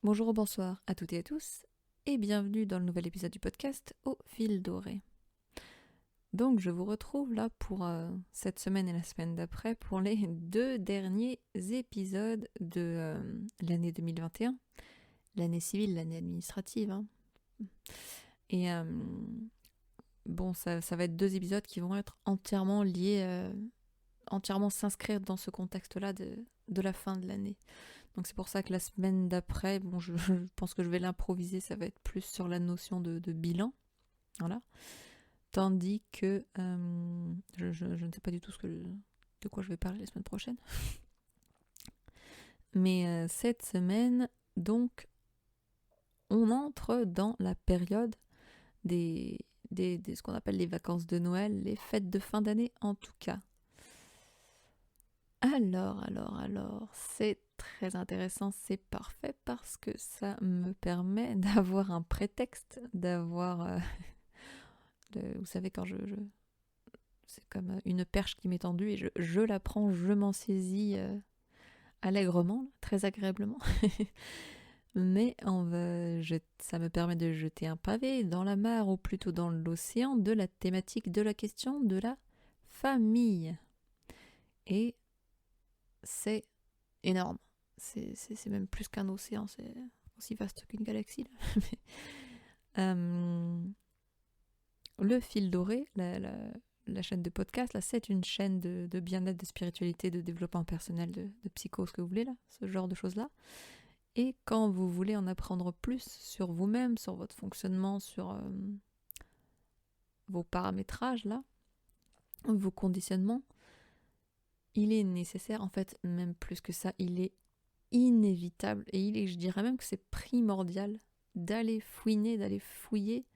Bonjour ou bonsoir à toutes et à tous, et bienvenue dans le nouvel épisode du podcast Au fil doré. Donc je vous retrouve là pour cette semaine et la semaine d'après pour les 2 derniers épisodes de l'année 2021, l'année civile, l'année administrative. Hein. Et bon, ça va être 2 épisodes qui vont être entièrement liés, entièrement s'inscrire dans ce contexte-là de la fin de l'année. Donc c'est pour ça que la semaine d'après, bon, je pense que je vais l'improviser, ça va être plus sur la notion de bilan, voilà. Tandis que je ne sais pas du tout de quoi je vais parler la semaine prochaine. Mais cette semaine, donc, on entre dans la période des ce qu'on appelle les vacances de Noël, les fêtes de fin d'année en tout cas. Alors, c'est très intéressant, c'est parfait parce que ça me permet d'avoir un prétexte, d'avoir... vous savez, quand c'est comme une perche qui m'est tendue et je la prends, je m'en saisis allègrement, très agréablement. Mais ça me permet de jeter un pavé dans la mare ou plutôt dans l'océan de la thématique de la question de la famille. Et c'est énorme. C'est même plus qu'un océan, c'est aussi vaste qu'une galaxie. Le fil doré, la chaîne de podcast, là, c'est une chaîne de bien-être, de spiritualité, de développement personnel, de psycho, ce que vous voulez, là, ce genre de choses-là. Et quand vous voulez en apprendre plus sur vous-même, sur votre fonctionnement, sur vos paramétrages, là, vos conditionnements, il est nécessaire, en fait, même plus que ça, il est inévitable et je dirais même que c'est primordial d'aller fouiner, d'aller fouiller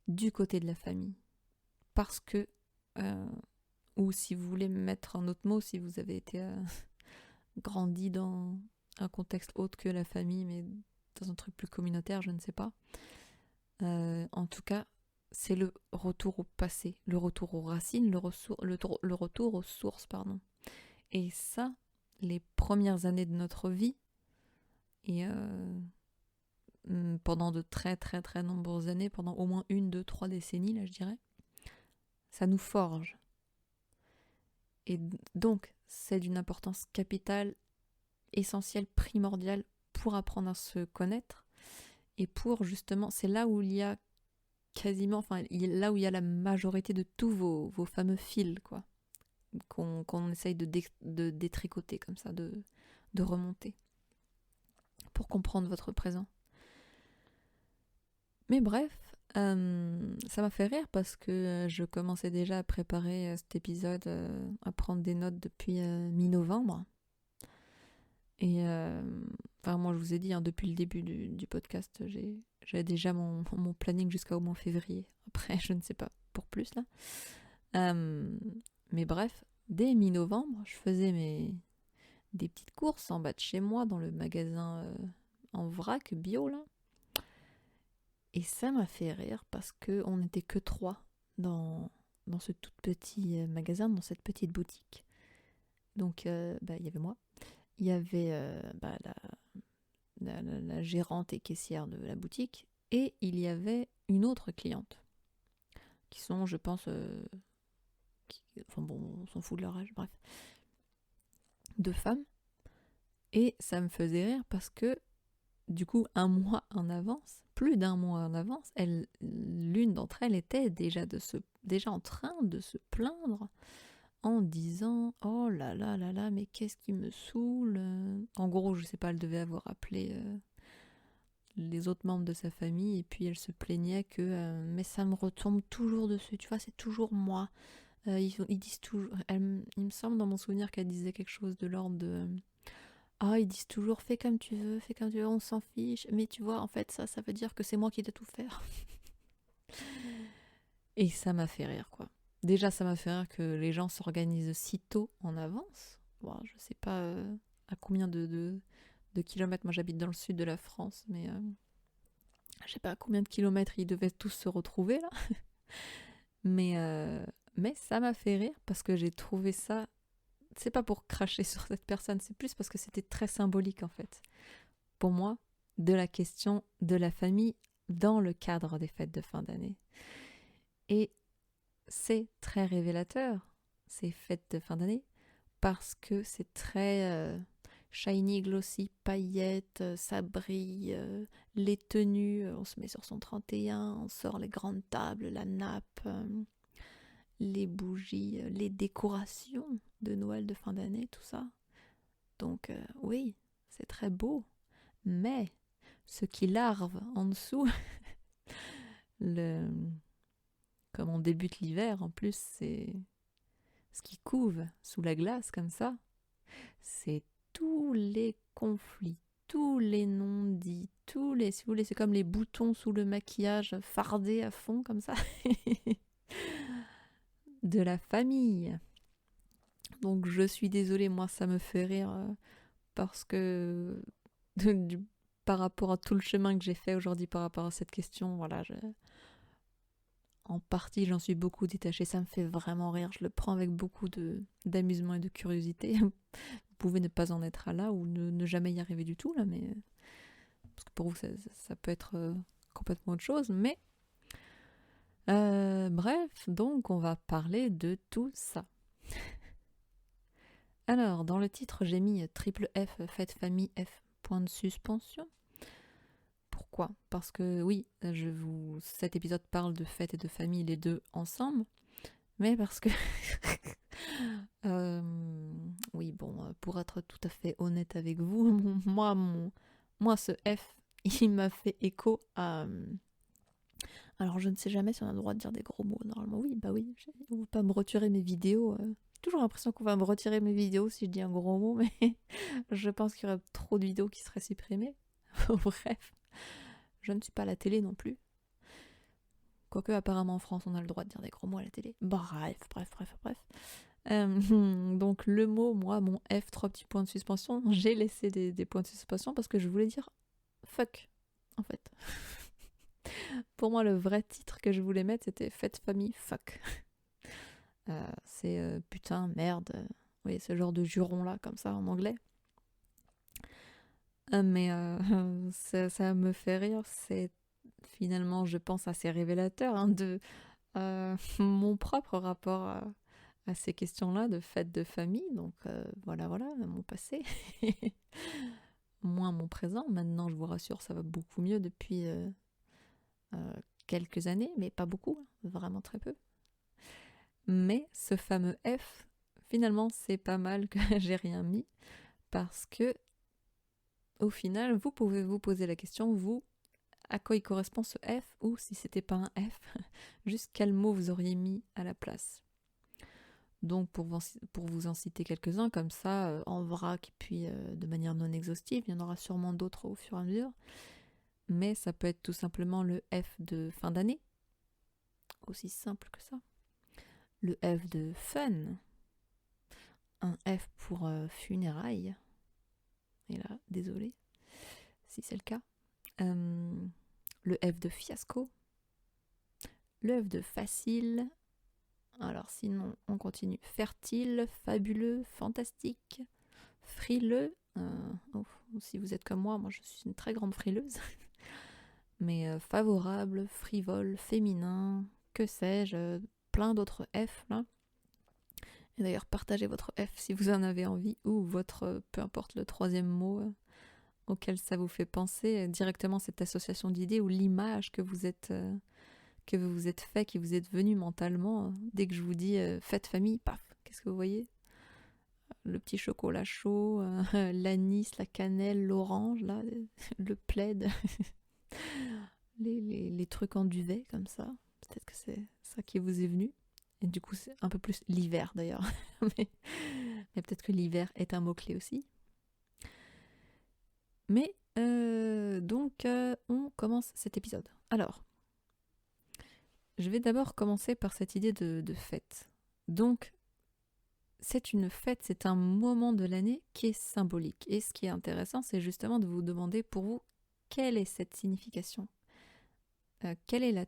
du côté de la famille. Parce que, ou si vous voulez mettre un autre mot, si vous avez été grandi dans un contexte autre que la famille, mais dans un truc plus communautaire, je ne sais pas. En tout cas, c'est le retour au passé, le retour aux racines, le retour aux sources, pardon. Et ça, les premières années de notre vie, et pendant de très très très nombreuses années, pendant au moins 1, 2, 3 décennies, là je dirais, ça nous forge. Et donc, c'est d'une importance capitale, essentielle, primordiale pour apprendre à se connaître et pour justement, c'est là où il y a quasiment, enfin, là où il y a la majorité de tous vos fameux fils, quoi, qu'on essaye de détricoter comme ça, de remonter pour comprendre votre présent. Mais bref, ça m'a fait rire parce que je commençais déjà à préparer cet épisode, à prendre des notes depuis mi-novembre. Et enfin, moi je vous ai dit, hein, depuis le début du podcast, j'ai déjà mon planning jusqu'à au moins février. Après, je ne sais pas pour plus là. Mais bref, dès mi-novembre, je faisais des petites courses en bas de chez moi dans le magasin en vrac bio là. Et ça m'a fait rire parce qu'on n'était que 3 dans ce tout petit magasin, dans cette petite boutique. Donc, il y avait moi, il y avait la gérante et caissière de la boutique, et il y avait une autre cliente, qui sont, je pense, enfin bon, on s'en fout de leur âge, bref, 2 femmes. Et ça me faisait rire parce que, du coup, un mois en avance, plus d'1 mois en avance, l'une d'entre elles était déjà en train de se plaindre en disant « Oh là là là là, mais qu'est-ce qui me saoule ?» En gros, je sais pas, elle devait avoir appelé les autres membres de sa famille et puis elle se plaignait que « Mais ça me retombe toujours dessus, tu vois, c'est toujours moi. » Ils disent toujours... il me semble dans mon souvenir qu'elle disait quelque chose de l'ordre de... Ah, ils disent toujours fais comme tu veux, on s'en fiche. Mais tu vois, en fait, ça veut dire que c'est moi qui dois tout faire. Et ça m'a fait rire, quoi. Déjà, ça m'a fait rire que les gens s'organisent si tôt en avance. Bon, je sais pas à combien de kilomètres. Moi, j'habite dans le sud de la France, mais je sais pas à combien de kilomètres ils devaient tous se retrouver, là. Mais ça m'a fait rire parce que j'ai trouvé ça... C'est pas pour cracher sur cette personne, c'est plus parce que c'était très symbolique, en fait. Pour moi, de la question de la famille dans le cadre des fêtes de fin d'année. Et c'est très révélateur, ces fêtes de fin d'année, parce que c'est très shiny, glossy, paillettes, ça brille, les tenues, on se met sur son 31, on sort les grandes tables, la nappe, les bougies, les décorations de Noël de fin d'année, tout ça. Donc oui, c'est très beau, mais ce qui larve en dessous, comme on débute l'hiver, en plus, c'est ce qui couve sous la glace comme ça, c'est tous les conflits, tous les non-dits, si vous voulez, c'est comme les boutons sous le maquillage fardés à fond comme ça, de la famille. Donc je suis désolée, moi ça me fait rire parce que par rapport à tout le chemin que j'ai fait aujourd'hui par rapport à cette question, voilà, en partie j'en suis beaucoup détachée, ça me fait vraiment rire, je le prends avec beaucoup d'amusement et de curiosité. Vous pouvez ne pas en être là ou ne jamais y arriver du tout là, mais parce que pour vous ça peut être complètement autre chose, mais bref, donc on va parler de tout ça. Alors, dans le titre, j'ai mis triple F, fête famille F, point de suspension. Pourquoi ? Parce que oui, cet épisode parle de fête et de famille, les deux ensemble, mais parce que... oui, bon, pour être tout à fait honnête avec vous, moi ce F, il m'a fait écho à... Alors, je ne sais jamais si on a le droit de dire des gros mots. Normalement, oui, bah oui, on ne va pas me retirer mes vidéos. J'ai toujours l'impression qu'on va me retirer mes vidéos si je dis un gros mot, mais je pense qu'il y aurait trop de vidéos qui seraient supprimées. Bref, je ne suis pas à la télé non plus. Quoique, apparemment, en France, on a le droit de dire des gros mots à la télé. Bref. Donc, le mot, moi, mon F, 3 petits points de suspension, j'ai laissé des points de suspension parce que je voulais dire fuck, en fait. Pour moi, le vrai titre que je voulais mettre, c'était Fête famille fuck. C'est putain, merde. Oui, ce genre de juron-là, comme ça, en anglais. Mais ça me fait rire. C'est finalement, je pense, assez révélateur hein, de mon propre rapport à ces questions-là de fête de famille. Donc voilà, mon passé. Moins mon présent. Maintenant, je vous rassure, ça va beaucoup mieux depuis... quelques années, mais pas beaucoup, vraiment très peu. Mais ce fameux F, finalement, c'est pas mal que j'ai rien mis, parce que, au final, vous pouvez vous poser la question, vous, à quoi il correspond ce F, ou si c'était pas un F, juste quel mot vous auriez mis à la place. Donc, pour vous en citer quelques-uns, comme ça, en vrac, et puis de manière non exhaustive, il y en aura sûrement d'autres au fur et à mesure. Mais ça peut être tout simplement le F de fin d'année, aussi simple que ça. Le F de fun, un F pour funérailles, et là, désolé si c'est le cas. Le F de fiasco, le F de facile, alors sinon on continue, fertile, fabuleux, fantastique, frileux, si vous êtes comme moi je suis une très grande frileuse, mais favorable, frivole, féminin, que sais-je, plein d'autres F là. Et d'ailleurs, partagez votre F si vous en avez envie, ou votre, peu importe le troisième mot auquel ça vous fait penser, directement cette association d'idées ou l'image que vous vous êtes fait, qui vous est venue mentalement. Dès que je vous dis fête famille, paf, qu'est-ce que vous voyez ? Le petit chocolat chaud, l'anis, la cannelle, l'orange, là, le plaid, les trucs en duvet comme ça. Peut-être que c'est ça qui vous est venu. Et du coup, c'est un peu plus l'hiver d'ailleurs. mais peut-être que l'hiver est un mot-clé aussi. Mais donc, on commence cet épisode. Alors, je vais d'abord commencer par cette idée de fête. Donc, c'est une fête, c'est un moment de l'année qui est symbolique. Et ce qui est intéressant, c'est justement de vous demander pour vous, quelle est cette signification ? Quelle est la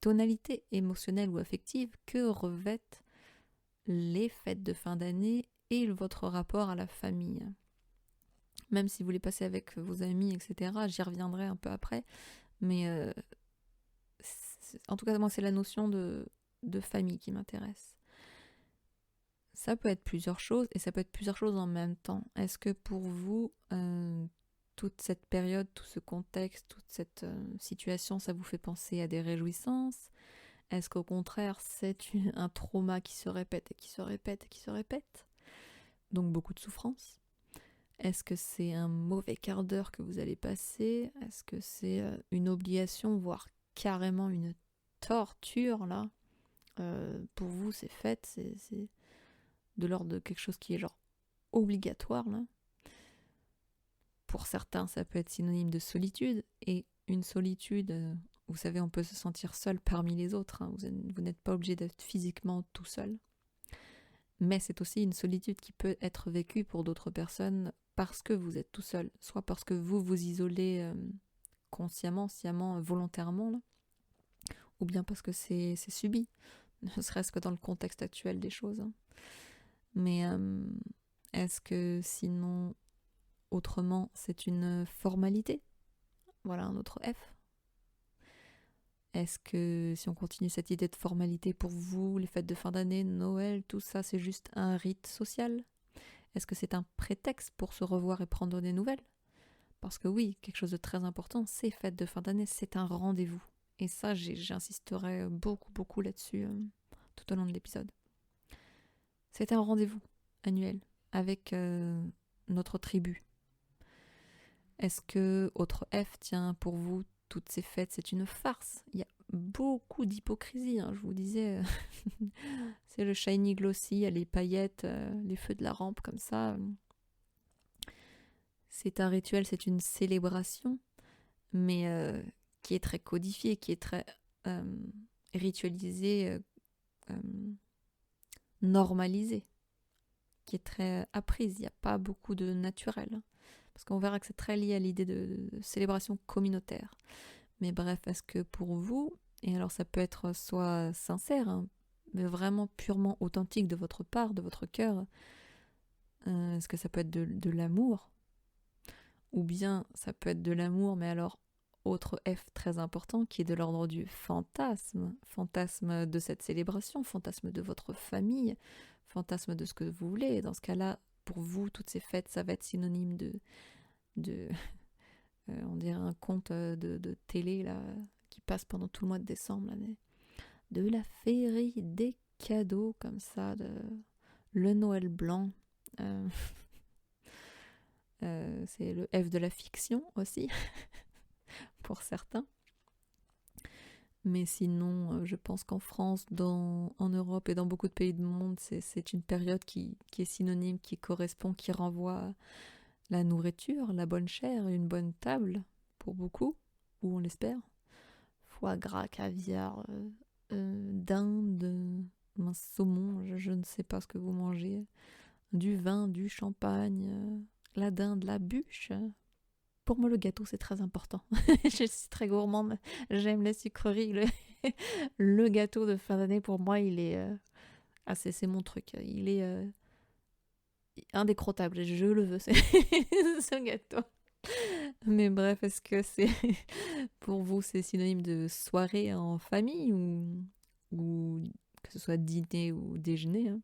tonalité émotionnelle ou affective que revêtent les fêtes de fin d'année et votre rapport à la famille. même si vous les passez avec vos amis, etc. J'y reviendrai un peu après, mais en tout cas moi c'est la notion de famille qui m'intéresse. Ça peut être plusieurs choses, et ça peut être plusieurs choses en même temps. Est-ce que pour vous, toute cette période, tout ce contexte, toute cette situation, ça vous fait penser à des réjouissances? Est-ce qu'au contraire, c'est un trauma qui se répète et qui se répète et qui se répète? Donc beaucoup de souffrance. Est-ce que c'est un mauvais quart d'heure que vous allez passer? Est-ce que c'est une obligation, voire carrément une torture, là? Pour vous, c'est fait, c'est de l'ordre de quelque chose qui est genre obligatoire, là. Pour certains, ça peut être synonyme de solitude, et une solitude, vous savez, on peut se sentir seul parmi les autres, hein. Vous n'êtes pas obligé d'être physiquement tout seul. Mais c'est aussi une solitude qui peut être vécue pour d'autres personnes parce que vous êtes tout seul, soit parce que vous vous isolez consciemment, sciemment, volontairement, là, ou bien parce que c'est subi, ne serait-ce que dans le contexte actuel des choses, hein. Mais est-ce que sinon, autrement, c'est une formalité? Voilà un autre F. Est-ce que si on continue cette idée de formalité, pour vous, les fêtes de fin d'année, Noël, tout ça, c'est juste un rite social? Est-ce que c'est un prétexte pour se revoir et prendre des nouvelles? Parce que oui, quelque chose de très important, ces fêtes de fin d'année, c'est un rendez-vous. Et ça, j'insisterai beaucoup là-dessus tout au long de l'épisode. C'est un rendez-vous annuel avec notre tribu. Est-ce que, autre F, tiens, pour vous, toutes ces fêtes, c'est une farce? Il y a beaucoup d'hypocrisie, hein, je vous disais. C'est le shiny glossy, les paillettes, les feux de la rampe comme ça. C'est un rituel, c'est une célébration, mais qui est très codifiée, qui est très ritualisée, normalisée, qui est très apprise. Il n'y a pas beaucoup de naturel, hein, parce qu'on verra que c'est très lié à l'idée de célébration communautaire. Mais bref, est-ce que pour vous, et alors ça peut être soit sincère, hein, mais vraiment purement authentique de votre part, de votre cœur, est-ce que ça peut être de l'amour? Ou bien ça peut être de l'amour, mais alors autre F très important qui est de l'ordre du fantasme, fantasme de cette célébration, fantasme de votre famille, fantasme de ce que vous voulez. Dans ce cas-là, pour vous, toutes ces fêtes, ça va être synonyme de on dirait un conte de télé là, qui passe pendant tout le mois de décembre, là, de la féerie, des cadeaux comme ça, le Noël blanc. Euh, c'est le F de la fiction aussi, pour certains. Mais sinon, je pense qu'en France, en Europe et dans beaucoup de pays du monde, c'est une période qui est synonyme, qui correspond, qui renvoie à la nourriture, la bonne chair, une bonne table, pour beaucoup, ou on l'espère. Foie gras, caviar, dinde, saumon, je ne sais pas ce que vous mangez. Du vin, du champagne, la dinde, la bûche. Pour moi, le gâteau, c'est très important. Je suis très gourmande, j'aime les sucreries. Le gâteau de fin d'année, pour moi, il est... c'est mon truc. Il est indécrottable, je le veux, c'est ce gâteau. Mais bref, est-ce que c'est... pour vous, c'est synonyme de soirée en famille ou que ce soit dîner ou déjeuner, hein,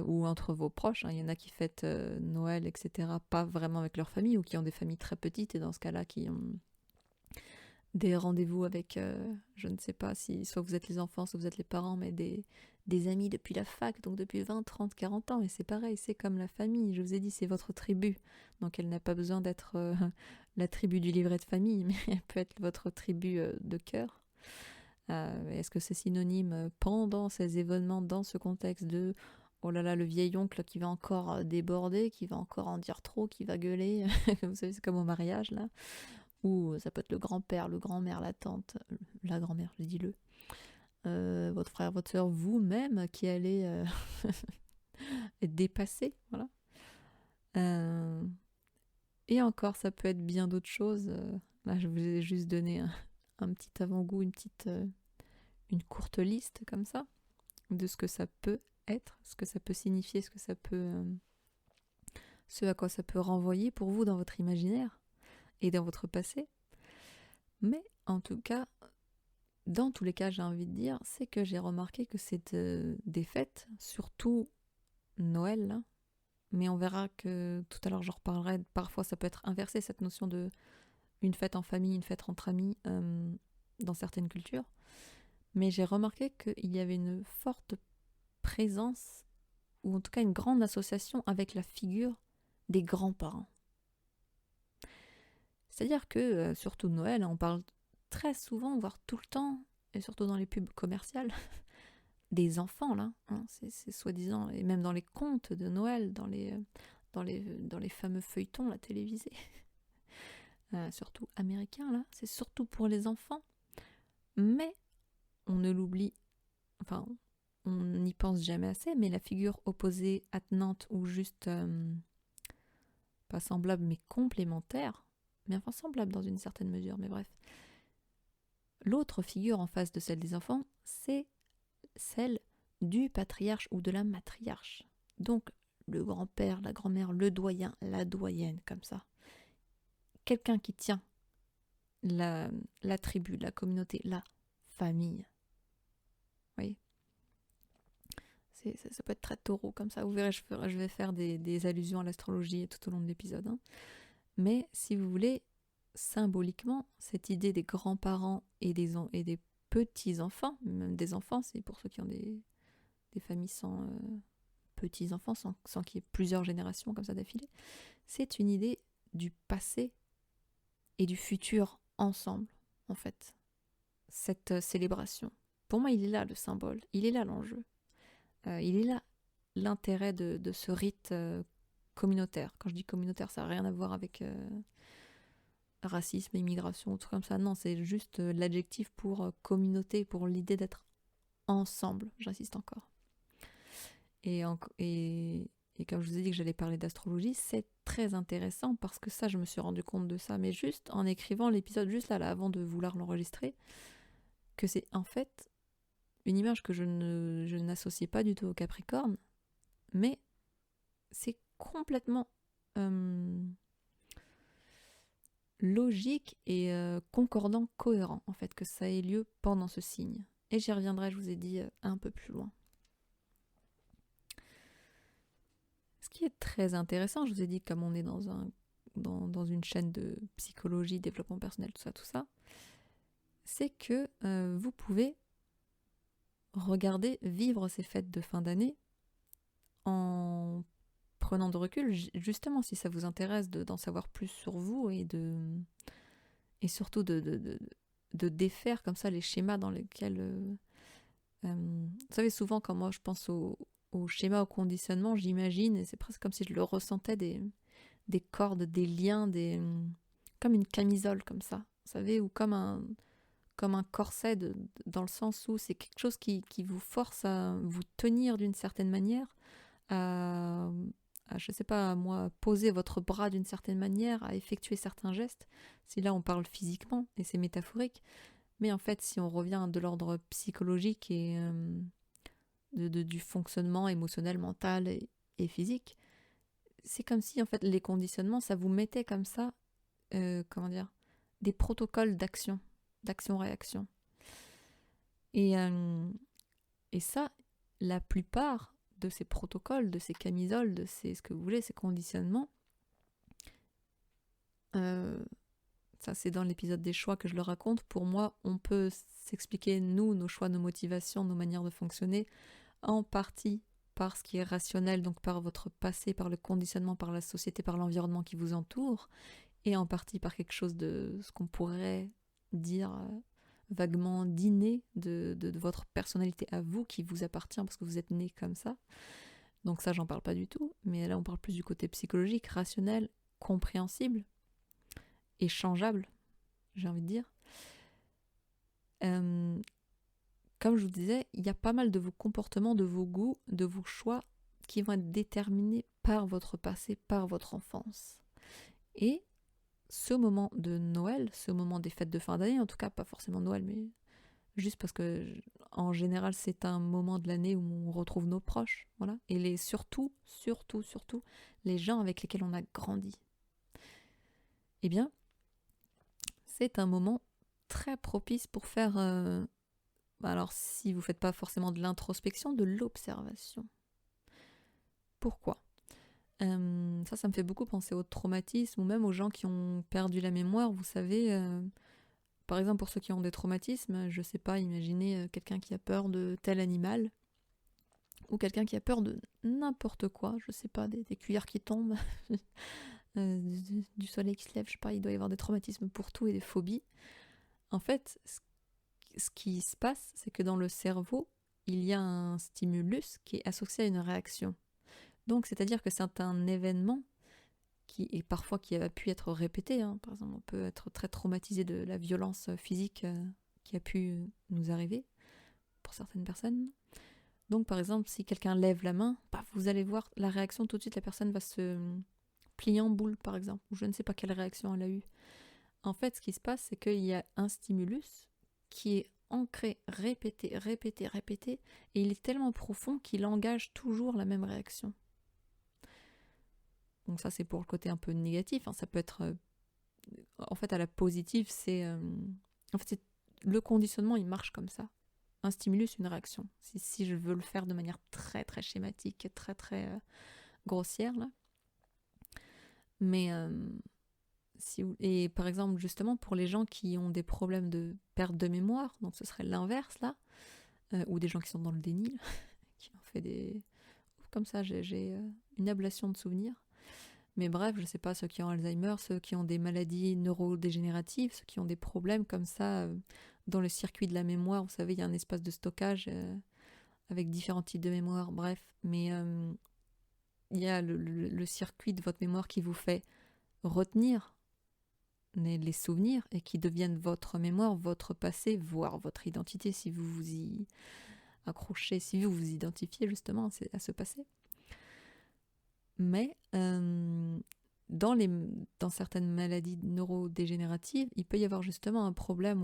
ou entre vos proches, hein. Il y en a qui fêtent Noël, etc., pas vraiment avec leur famille, ou qui ont des familles très petites, et dans ce cas-là, qui ont des rendez-vous avec, je ne sais pas si soit vous êtes les enfants, soit vous êtes les parents, mais des amis depuis la fac, donc depuis 20, 30, 40 ans, et c'est pareil, c'est comme la famille, je vous ai dit, c'est votre tribu, donc elle n'a pas besoin d'être la tribu du livret de famille, mais elle peut être votre tribu de cœur. Est-ce que c'est synonyme pendant ces événements, dans ce contexte de oh là là, le vieil oncle qui va encore déborder, qui va encore en dire trop, qui va gueuler, vous savez, c'est comme au mariage là, ou ça peut être le grand-père, le grand-mère, la tante, la grand-mère, je dis votre frère, votre soeur, vous-même qui allez être dépassé, voilà. Et encore, ça peut être bien d'autres choses. Là, je vous ai juste donné un petit avant-goût, une courte liste comme ça, de ce que ça peut être, ce que ça peut signifier, ce que ça peut ce à quoi ça peut renvoyer pour vous dans votre imaginaire et dans votre passé. Mais en tout cas, dans tous les cas, j'ai envie de dire, c'est que j'ai remarqué que c'est des fêtes, surtout Noël, là, mais on verra que tout à l'heure j'en reparlerai, parfois ça peut être inversé, cette notion de une fête en famille, une fête entre amis, dans certaines cultures. Mais j'ai remarqué qu'il y avait une forte présence, ou en tout cas une grande association avec la figure des grands-parents. C'est-à-dire que, surtout Noël, on parle très souvent, voire tout le temps, et surtout dans les pubs commerciales, des enfants, là. Hein, c'est soi-disant, et même dans les contes de Noël, dans les fameux feuilletons là, télévisés, surtout américains, là, c'est surtout pour les enfants. Mais on ne l'oublie, enfin, on n'y pense jamais assez, mais la figure opposée, attenante, ou juste, pas semblable, mais complémentaire, mais enfin semblable dans une certaine mesure, mais bref. L'autre figure en face de celle des enfants, c'est celle du patriarche ou de la matriarche. Donc, le grand-père, la grand-mère, le doyen, la doyenne, comme ça. Quelqu'un qui tient la tribu, la communauté, la famille. Vous voyez ? Ça peut être très taureau comme ça. Vous verrez, je vais faire des allusions à l'astrologie tout au long de l'épisode. Hein. Mais si vous voulez, symboliquement, cette idée des grands-parents et des petits-enfants, même des enfants, c'est pour ceux qui ont des familles sans petits-enfants, sans qu'il y ait plusieurs générations comme ça d'affilée, c'est une idée du passé et du futur ensemble, en fait. Cette célébration. Pour moi, il est là le symbole, il est là l'enjeu. Il est là l'intérêt de ce rite communautaire. Quand je dis communautaire, ça n'a rien à voir avec racisme, immigration, tout comme ça. Non, c'est juste l'adjectif pour communauté, pour l'idée d'être ensemble. J'insiste encore. Et comme je vous ai dit que j'allais parler d'astrologie, c'est très intéressant parce que ça, je me suis rendu compte de ça, mais juste en écrivant l'épisode, juste là, avant de vouloir l'enregistrer, que c'est en fait une image que je n'associais pas du tout au Capricorne, mais c'est complètement logique et concordant, cohérent, en fait, que ça ait lieu pendant ce signe. Et j'y reviendrai, je vous ai dit, un peu plus loin. Ce qui est très intéressant, je vous ai dit, comme on est dans une chaîne de psychologie, développement personnel, tout ça, c'est que vous pouvez regarder, vivre ces fêtes de fin d'année en prenant de recul, justement si ça vous intéresse d'en savoir plus sur vous et surtout de défaire comme ça les schémas dans lesquels... vous savez, souvent quand moi je pense au schéma, au conditionnement, j'imagine, et c'est presque comme si je le ressentais, des cordes, des liens, comme une camisole comme ça, vous savez, ou comme un corset dans le sens où c'est quelque chose qui vous force à vous tenir d'une certaine manière, à je sais pas moi, poser votre bras d'une certaine manière, à effectuer certains gestes. Si là on parle physiquement, et c'est métaphorique, mais en fait si on revient de l'ordre psychologique et du fonctionnement émotionnel, mental et physique, c'est comme si en fait les conditionnements, ça vous mettait comme ça, comment dire, des protocoles d'action-réaction. Et ça, la plupart de ces protocoles, de ces camisoles, de ces, ce que vous voulez, ces conditionnements, ça c'est dans l'épisode des choix que je le raconte, pour moi, on peut s'expliquer, nous, nos choix, nos motivations, nos manières de fonctionner, en partie par ce qui est rationnel, donc par votre passé, par le conditionnement, par la société, par l'environnement qui vous entoure, et en partie par quelque chose de ce qu'on pourrait dire vaguement d'inné de votre personnalité à vous, qui vous appartient parce que vous êtes né comme ça. Donc ça, j'en parle pas du tout, mais là on parle plus du côté psychologique, rationnel, compréhensible, échangeable, j'ai envie de dire. Comme je vous disais, il y a pas mal de vos comportements, de vos goûts, de vos choix qui vont être déterminés par votre passé, par votre enfance. Et ce moment de Noël, ce moment des fêtes de fin d'année, en tout cas pas forcément Noël, mais juste parce que en général c'est un moment de l'année où on retrouve nos proches, voilà, et surtout les gens avec lesquels on a grandi. Eh bien, c'est un moment très propice pour faire, alors si vous ne faites pas forcément de l'introspection, de l'observation. Pourquoi ? Ça me fait beaucoup penser au traumatisme ou même aux gens qui ont perdu la mémoire. Vous savez, par exemple pour ceux qui ont des traumatismes, je sais pas, imaginez quelqu'un qui a peur de tel animal ou quelqu'un qui a peur de n'importe quoi, je sais pas, des cuillères qui tombent, du soleil qui se lève, je sais pas, il doit y avoir des traumatismes pour tout et des phobies. En fait, ce qui se passe, c'est que dans le cerveau, il y a un stimulus qui est associé à une réaction. Donc, c'est-à-dire que c'est un événement qui a pu être répété. Hein. Par exemple, on peut être très traumatisé de la violence physique qui a pu nous arriver pour certaines personnes. Donc, par exemple, si quelqu'un lève la main, vous allez voir la réaction tout de suite, la personne va se plier en boule, par exemple, ou je ne sais pas quelle réaction elle a eue. En fait, ce qui se passe, c'est qu'il y a un stimulus qui est ancré, répété, et il est tellement profond qu'il engage toujours la même réaction. Donc ça, c'est pour le côté un peu négatif. Hein. Ça peut être... en fait, à la positive, c'est... le conditionnement, il marche comme ça. Un stimulus, une réaction. Si je veux le faire de manière très, très schématique, très, très grossière, là. Mais... et par exemple, justement, pour les gens qui ont des problèmes de perte de mémoire, donc ce serait l'inverse, là, ou des gens qui sont dans le déni, qui ont fait des... Comme ça, j'ai une ablation de souvenirs. Mais bref, je sais pas, ceux qui ont Alzheimer, ceux qui ont des maladies neurodégénératives, ceux qui ont des problèmes comme ça dans le circuit de la mémoire, vous savez, il y a un espace de stockage avec différents types de mémoire, bref. Mais il y a le circuit de votre mémoire qui vous fait retenir les souvenirs et qui deviennent votre mémoire, votre passé, voire votre identité si vous vous y accrochez, si vous vous identifiez justement à ce passé. Mais dans certaines maladies neurodégénératives, il peut y avoir justement un problème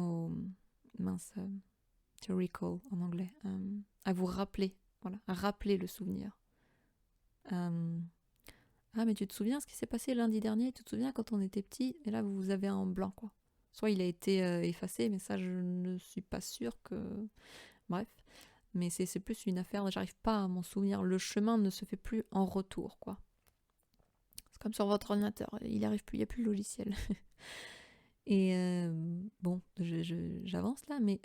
to recall en anglais, à vous rappeler, voilà, à rappeler le souvenir. Ah, mais tu te souviens ce qui s'est passé lundi dernier? Tu te souviens quand on était petit? Et là, vous avez un blanc, quoi. Soit il a été effacé, mais ça, je ne suis pas sûre que... Bref. Mais c'est plus une affaire, j'arrive pas à m'en souvenir. Le chemin ne se fait plus en retour, quoi. C'est comme sur votre ordinateur, il arrive plus, il n'y a plus le logiciel. Et bon, j'avance là, mais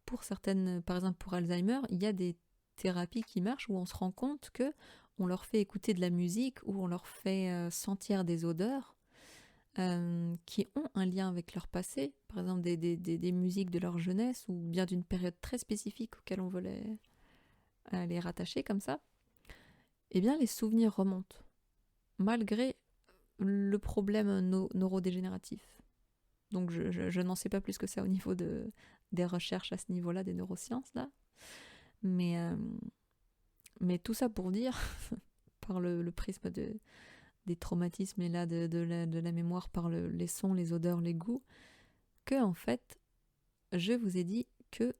pour certaines, par exemple pour Alzheimer, il y a des thérapies qui marchent où on se rend compte que on leur fait écouter de la musique, où on leur fait sentir des odeurs qui ont un lien avec leur passé, par exemple des musiques de leur jeunesse ou bien d'une période très spécifique auquel on veut les rattacher comme ça. Eh bien, les souvenirs remontent, malgré le problème neurodégénératif. Donc je n'en sais pas plus que ça au niveau des recherches à ce niveau-là, des neurosciences là. Mais tout ça pour dire, par le prisme des traumatismes et là de la mémoire, par les sons, les odeurs, les goûts, que en fait, je vous ai dit que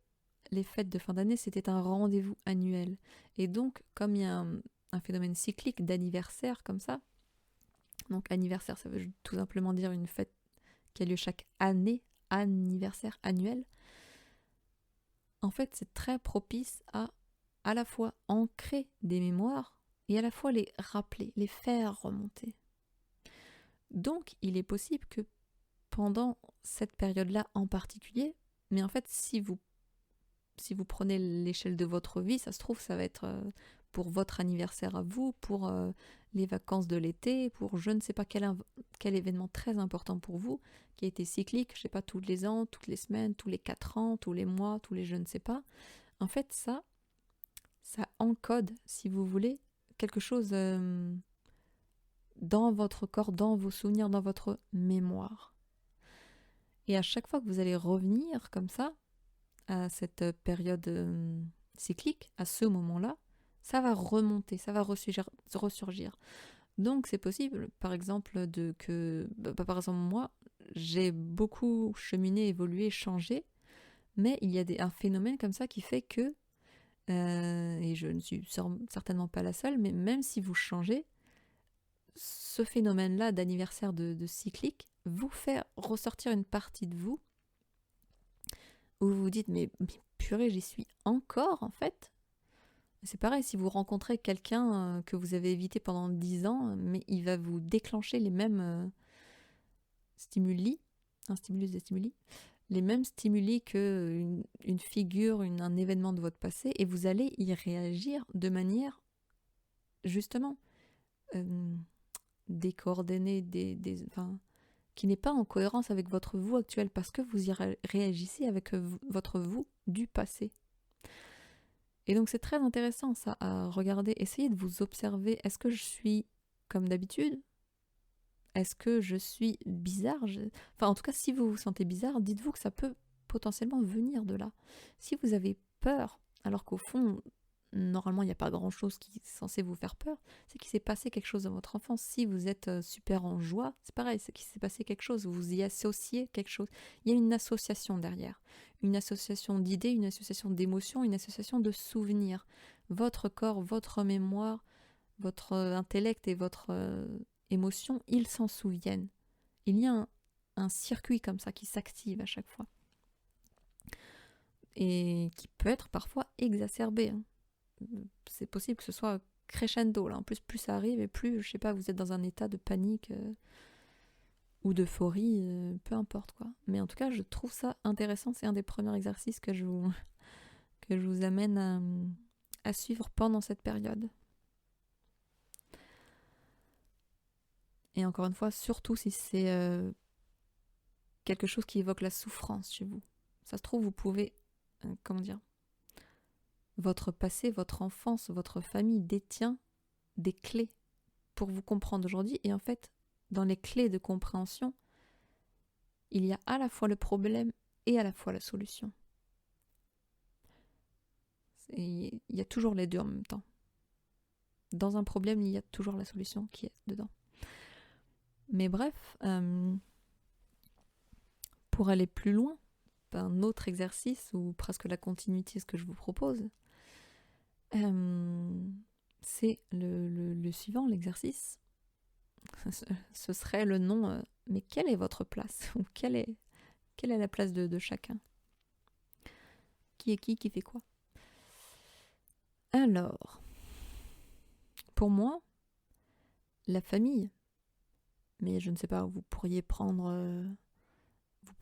les fêtes de fin d'année, c'était un rendez-vous annuel. Et donc, comme il y a un phénomène cyclique d'anniversaire comme ça, donc anniversaire, ça veut tout simplement dire une fête qui a lieu chaque année, anniversaire annuel, en fait, c'est très propice à la fois ancrer des mémoires et à la fois les rappeler, les faire remonter. Donc, il est possible que pendant cette période-là en particulier, mais en fait, si vous prenez l'échelle de votre vie, ça se trouve, ça va être pour votre anniversaire à vous, pour les vacances de l'été, pour je ne sais pas quel événement très important pour vous, qui a été cyclique, je ne sais pas, tous les ans, toutes les semaines, tous les 4 ans, tous les mois, tous les je ne sais pas. En fait, ça encode, si vous voulez, quelque chose dans votre corps, dans vos souvenirs, dans votre mémoire. Et à chaque fois que vous allez revenir comme ça, à cette période cyclique, à ce moment-là, ça va remonter, ça va ressurgir. Donc c'est possible, par exemple, par exemple moi, j'ai beaucoup cheminé, évolué, changé, Mais il y a un phénomène comme ça qui fait que, et je ne suis certainement pas la seule, mais même si vous changez, ce phénomène-là d'anniversaire de cyclique vous fait ressortir une partie de vous où vous vous dites mais purée, j'y suis encore en fait. C'est pareil, si vous rencontrez quelqu'un que vous avez évité pendant 10 ans, mais il va vous déclencher les mêmes stimuli, un stimulus des stimuli, les mêmes stimuli qu'une une figure, un événement de votre passé, et vous allez y réagir de manière justement décoordonnée, enfin, qui n'est pas en cohérence avec votre vous actuel, parce que vous y réagissez avec votre vous du passé. Et donc c'est très intéressant ça à regarder, essayez de vous observer. Est-ce que je suis comme d'habitude? Est-ce que je suis bizarre? Enfin en tout cas si vous vous sentez bizarre, dites-vous que ça peut potentiellement venir de là. Si vous avez peur, alors qu'au fond, normalement il n'y a pas grand-chose qui est censé vous faire peur, c'est qu'il s'est passé quelque chose dans votre enfance. Si vous êtes super en joie, c'est pareil, c'est qu'il s'est passé quelque chose, vous y associez quelque chose. Il y a une association derrière. Une association d'idées, une association d'émotions, une association de souvenirs. Votre corps, votre mémoire, votre intellect et votre émotion, ils s'en souviennent. Il y a un circuit comme ça qui s'active à chaque fois. Et qui peut être parfois exacerbé. C'est possible que ce soit crescendo. Là. En plus ça arrive et plus, je sais pas, vous êtes dans un état de panique ou d'euphorie, peu importe quoi. Mais en tout cas, je trouve ça intéressant. C'est un des premiers exercices que je vous amène à suivre pendant cette période. Et encore une fois, surtout si c'est quelque chose qui évoque la souffrance chez vous. Ça se trouve, vous pouvez, votre passé, votre enfance, votre famille détient des clés pour vous comprendre aujourd'hui. Et en fait, dans les clés de compréhension, il y a à la fois le problème et à la fois la solution. Il y a toujours les deux en même temps. Dans un problème, il y a toujours la solution qui est dedans. Mais bref, pour aller plus loin, un autre exercice ou presque la continuité de ce que je vous propose, c'est le suivant, l'exercice. Ce serait le nom, mais quelle est votre place? Ou quelle est la place de chacun? Qui est qui fait quoi? Alors, pour moi, la famille, mais je ne sais pas, vous pourriez prendre,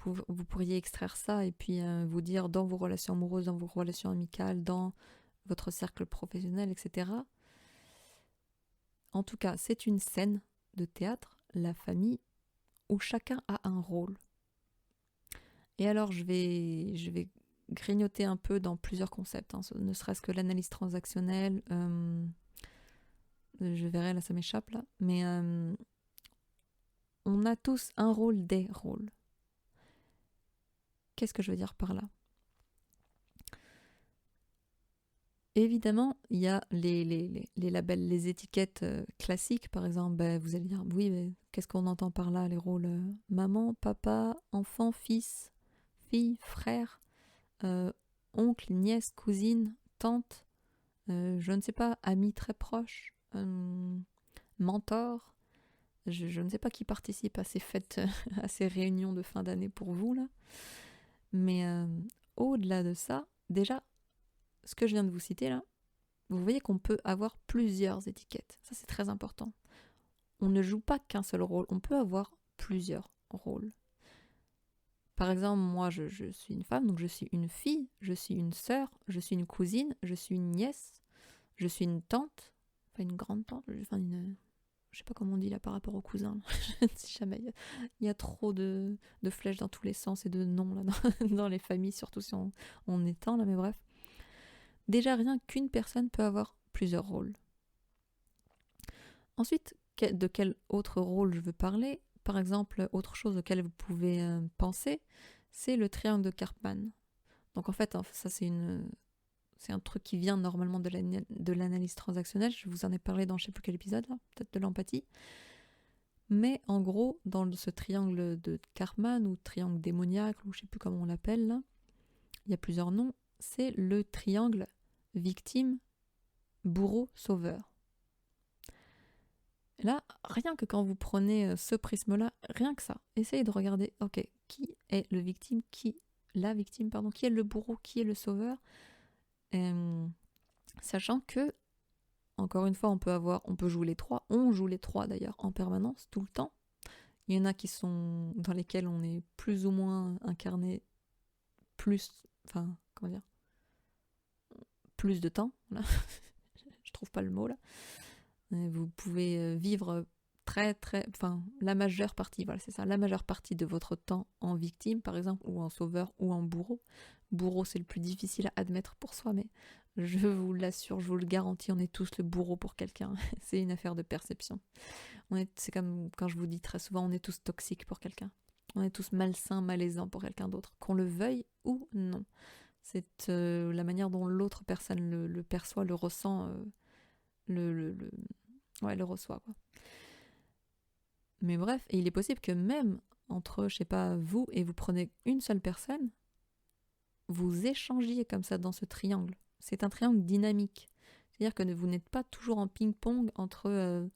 vous pourriez extraire ça et puis vous dire dans vos relations amoureuses, dans vos relations amicales, dans votre cercle professionnel, etc. En tout cas, c'est une scène de théâtre, la famille, où chacun a un rôle. Et alors, je vais grignoter un peu dans plusieurs concepts, hein, ne serait-ce que l'analyse transactionnelle, je verrai, là ça m'échappe, là, mais on a tous un rôle des rôles. Qu'est-ce que je veux dire par là? Évidemment, il y a les labels, les étiquettes classiques, par exemple, vous allez dire, oui, mais qu'est-ce qu'on entend par là, les rôles maman, papa, enfant, fils, fille, frère, oncle, nièce, cousine, tante, je ne sais pas, ami très proche, mentor, je ne sais pas qui participe à ces fêtes, à ces réunions de fin d'année pour vous, là. Mais au-delà de ça, déjà, ce que je viens de vous citer là, vous voyez qu'on peut avoir plusieurs étiquettes. Ça, c'est très important. On ne joue pas qu'un seul rôle, on peut avoir plusieurs rôles. Par exemple, moi, je suis une femme, donc je suis une fille, je suis une sœur, je suis une cousine, je suis une nièce, je suis une tante, enfin une grande tante, enfin une... Je sais pas comment on dit là par rapport aux cousins. Je ne sais jamais. Il y a trop de flèches dans tous les sens et de noms là dans les familles, surtout si on étend là, mais bref. Déjà, rien qu'une personne peut avoir plusieurs rôles. Ensuite, de quel autre rôle je veux parler? Par exemple, autre chose auquel vous pouvez penser, c'est le triangle de Karpman. Donc en fait, ça c'est un truc qui vient normalement de l'analyse transactionnelle. Je vous en ai parlé dans je ne sais plus quel épisode, là, peut-être de l'empathie. Mais en gros, dans ce triangle de Karpman ou triangle démoniaque, ou je ne sais plus comment on l'appelle, là, il y a plusieurs noms, c'est le triangle victime, bourreau, sauveur. Là, rien que quand vous prenez ce prisme-là, rien que ça, essayez de regarder, ok, qui est la victime, qui est le bourreau, qui est le sauveur, sachant que, encore une fois, on peut jouer les trois, on joue les trois d'ailleurs en permanence, tout le temps. Il y en a qui sont dans lesquels on est plus ou moins incarné plus de temps, là. Je trouve pas le mot là. Vous pouvez vivre la majeure partie de votre temps en victime, par exemple, ou en sauveur, ou en bourreau. Bourreau, c'est le plus difficile à admettre pour soi, mais je vous l'assure, je vous le garantis, on est tous le bourreau pour quelqu'un. C'est une affaire de perception. C'est comme quand je vous dis très souvent, on est tous toxiques pour quelqu'un. On est tous malsains, malaisants pour quelqu'un d'autre, qu'on le veuille ou non. C'est la manière dont l'autre personne le perçoit, le ressent, le reçoit, quoi. Mais bref, et il est possible que même entre, je sais pas, vous et vous prenez une seule personne, vous échangiez comme ça dans ce triangle. C'est un triangle dynamique. C'est-à-dire que vous n'êtes pas toujours en ping-pong entre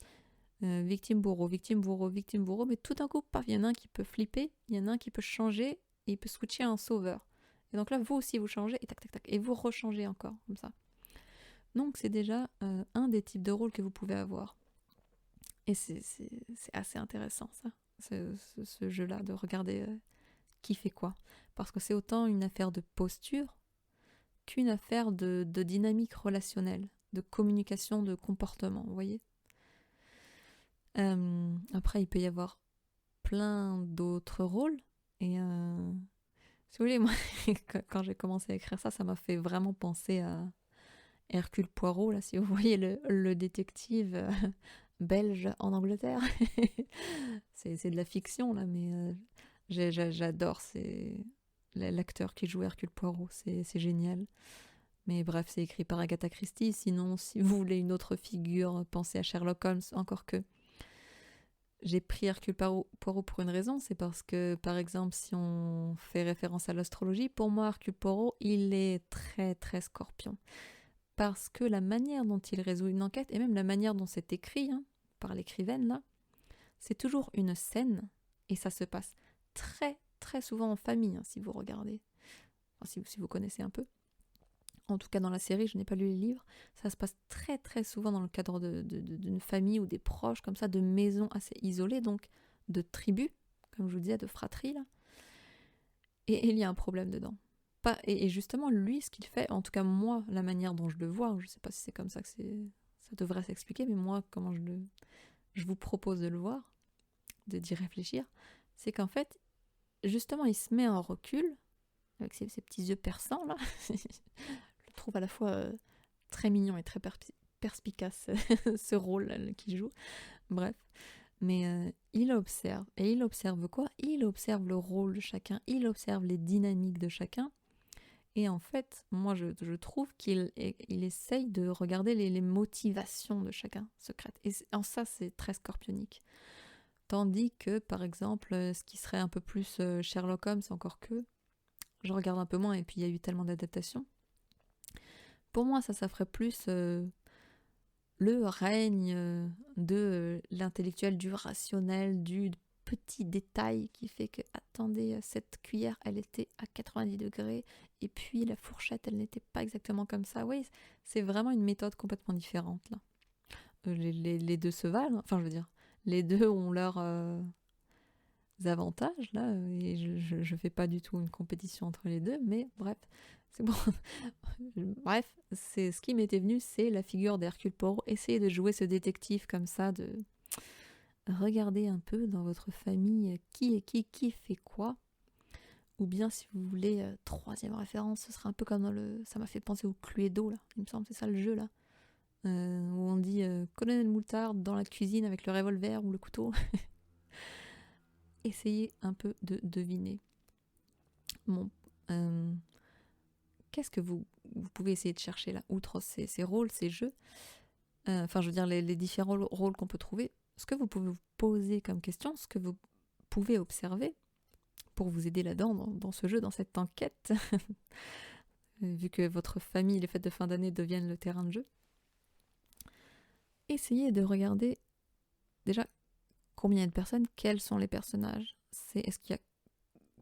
victime-bourreau, victime-bourreau, victime-bourreau, mais tout d'un coup, paf, il y en a un qui peut flipper, il y en a un qui peut changer, et il peut switcher en sauveur. Et donc là, vous aussi, vous changez, et tac, tac, tac, et vous rechangez encore, comme ça. Donc c'est déjà un des types de rôles que vous pouvez avoir. Et c'est assez intéressant, ça, ce jeu-là, de regarder qui fait quoi. Parce que c'est autant une affaire de posture qu'une affaire de dynamique relationnelle, de communication, de comportement, vous voyez. Après, il peut y avoir plein d'autres rôles. Et si vous voulez, moi, quand j'ai commencé à écrire ça, ça m'a fait vraiment penser à Hercule Poirot, là, si vous voyez le détective belge en Angleterre. C'est de la fiction, là, mais j'adore l'acteur qui joue Hercule Poirot, c'est génial. Mais bref, c'est écrit par Agatha Christie. Sinon, si vous voulez une autre figure, pensez à Sherlock Holmes, encore que. J'ai pris Hercule Poirot pour une raison, c'est parce que, par exemple, si on fait référence à l'astrologie, pour moi, Hercule Poirot, il est très, très scorpion. Parce que la manière dont il résout une enquête, et même la manière dont c'est écrit, par l'écrivaine, là, c'est toujours une scène, et ça se passe très, très souvent en famille, si vous regardez, enfin, si vous connaissez un peu. En tout cas, dans la série, je n'ai pas lu les livres, ça se passe très très souvent dans le cadre d'une famille ou des proches, comme ça, de maisons assez isolées, donc de tribus, comme je vous disais, de fratries, là. Et il y a un problème dedans. Et justement, lui, ce qu'il fait, en tout cas moi, la manière dont je le vois, je ne sais pas si c'est comme ça que ça devrait s'expliquer, mais moi, comment je vous propose de le voir, d'y réfléchir, c'est qu'en fait, justement, il se met en recul, avec ses petits yeux perçants, là. Je trouve à la fois très mignon et très perspicace ce rôle qu'il joue. Bref. Mais il observe. Et il observe quoi? Il observe le rôle de chacun. Il observe les dynamiques de chacun. Et en fait, moi, je trouve qu'il essaye de regarder les motivations de chacun secrètes. Et en ça, c'est très scorpionique. Tandis que, par exemple, ce qui serait un peu plus Sherlock Holmes, encore que, je regarde un peu moins, et puis il y a eu tellement d'adaptations. Pour moi, ça ferait plus le règne de l'intellectuel, du rationnel, du petit détail qui fait que, attendez, cette cuillère, elle était à 90 degrés, et puis la fourchette, elle n'était pas exactement comme ça. Oui, c'est vraiment une méthode complètement différente, là. Les deux se valent, enfin, je veux dire, les deux ont leurs avantages, là, et je fais pas du tout une compétition entre les deux, mais bref, c'est bon. Bref, c'est ce qui m'était venu, c'est la figure d'Hercule Poirot. Essayez de jouer ce détective comme ça, de regarder un peu dans votre famille qui est qui fait quoi. Ou bien, si vous voulez, troisième référence, ce sera un peu comme dans ça m'a fait penser au Cluedo, là, il me semble, c'est ça le jeu, là. Où on dit Colonel Moutarde dans la cuisine avec le revolver ou le couteau. Essayez un peu de deviner. Bon, qu'est-ce que vous pouvez essayer de chercher là, outre ces rôles, ces jeux, enfin je veux dire les différents rôles qu'on peut trouver, ce que vous pouvez vous poser comme question, ce que vous pouvez observer pour vous aider là-dedans, dans ce jeu, dans cette enquête, vu que votre famille, les fêtes de fin d'année deviennent le terrain de jeu. Essayez de regarder déjà combien il y a de personnes, quels sont les personnages. Est-ce qu'il y a,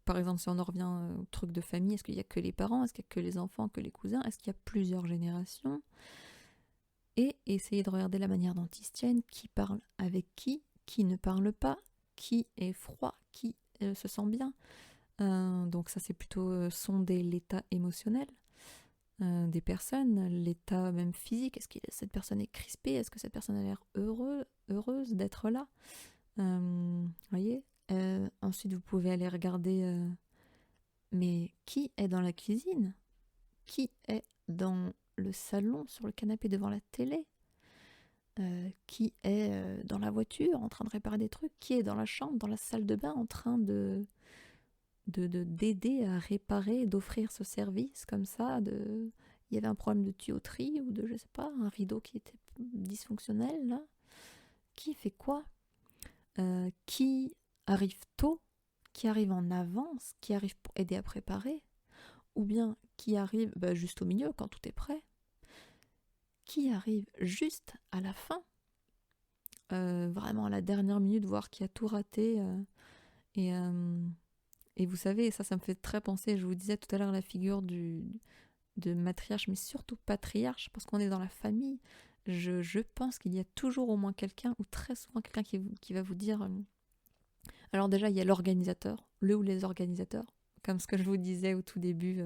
par exemple, si on en revient au truc de famille, est-ce qu'il y a que les parents, est-ce qu'il y a que les enfants, que les cousins, est-ce qu'il y a plusieurs générations? Et essayez de regarder la manière dont ils se tiennent, qui parle avec qui ne parle pas, qui est froid, qui se sent bien. Donc ça, c'est plutôt sonder l'état émotionnel des personnes, l'état même physique. Est-ce que cette personne est crispée? Est-ce que cette personne a l'air heureuse d'être là? Voyez. Ensuite, vous pouvez aller regarder mais qui est dans la cuisine? Qui est dans le salon, sur le canapé devant la télé? Qui est dans la voiture en train de réparer des trucs? Qui est dans la chambre, dans la salle de bain en train d'aider à réparer, d'offrir ce service comme ça? Il y avait un problème de tuyauterie ou de, je sais pas, un rideau qui était dysfonctionnel là. Qui fait quoi? Qui arrive tôt? Qui arrive en avance? Qui arrive pour aider à préparer? Ou bien qui arrive juste au milieu quand tout est prêt? Qui arrive juste à la fin? Vraiment à la dernière minute, voir qui a tout raté. Et vous savez, ça me fait très penser, je vous disais tout à l'heure, la figure de matriarche, mais surtout patriarche, parce qu'on est dans la famille. Je pense qu'il y a toujours au moins quelqu'un, ou très souvent quelqu'un qui va vous dire... Alors déjà, il y a l'organisateur, le ou les organisateurs, comme ce que je vous disais au tout début,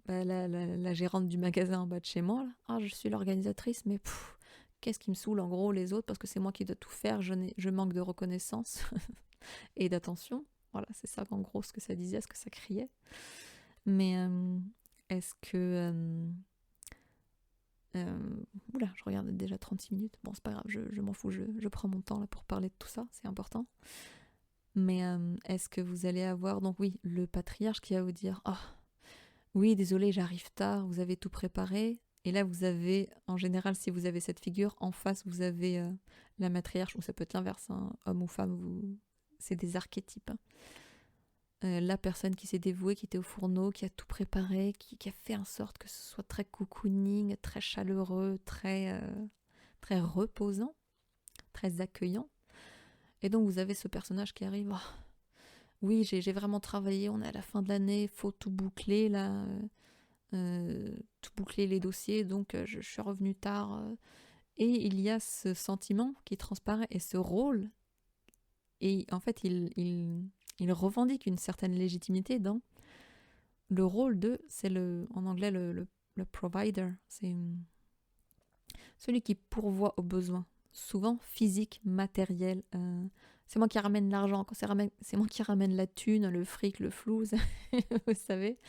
la gérante du magasin en bas de chez moi. Là. Ah, je suis l'organisatrice, mais qu'est-ce qui me saoule en gros les autres, parce que c'est moi qui dois tout faire, je manque de reconnaissance et d'attention. Voilà, c'est ça en gros ce que ça disait, ce que ça criait. Mais est-ce que... oula, je regarde déjà 36 minutes. Bon, c'est pas grave, je m'en fous, je prends mon temps là pour parler de tout ça, c'est important. Mais est-ce que vous allez avoir, donc oui, le patriarche qui va vous dire « Ah, oui, désolé, j'arrive tard, vous avez tout préparé ». Et là, vous avez, en général, si vous avez cette figure, en face, vous avez la matriarche, ou ça peut être l'inverse, hein, homme ou femme, c'est des archétypes. Hein. La personne qui s'est dévouée, qui était au fourneau, qui a tout préparé, qui a fait en sorte que ce soit très cocooning, très chaleureux, très reposant, très accueillant. Et donc vous avez ce personnage qui arrive, oh, oui, j'ai vraiment travaillé, on est à la fin de l'année, faut tout boucler là, tout boucler les dossiers, donc je suis revenue tard. Et il y a ce sentiment qui transparaît et ce rôle, et en fait il revendique une certaine légitimité dans le rôle de, c'est en anglais le provider, c'est celui qui pourvoit aux besoins, souvent physique, matériel. C'est moi qui ramène l'argent, c'est moi qui ramène la thune, le fric, le flouze, vous savez.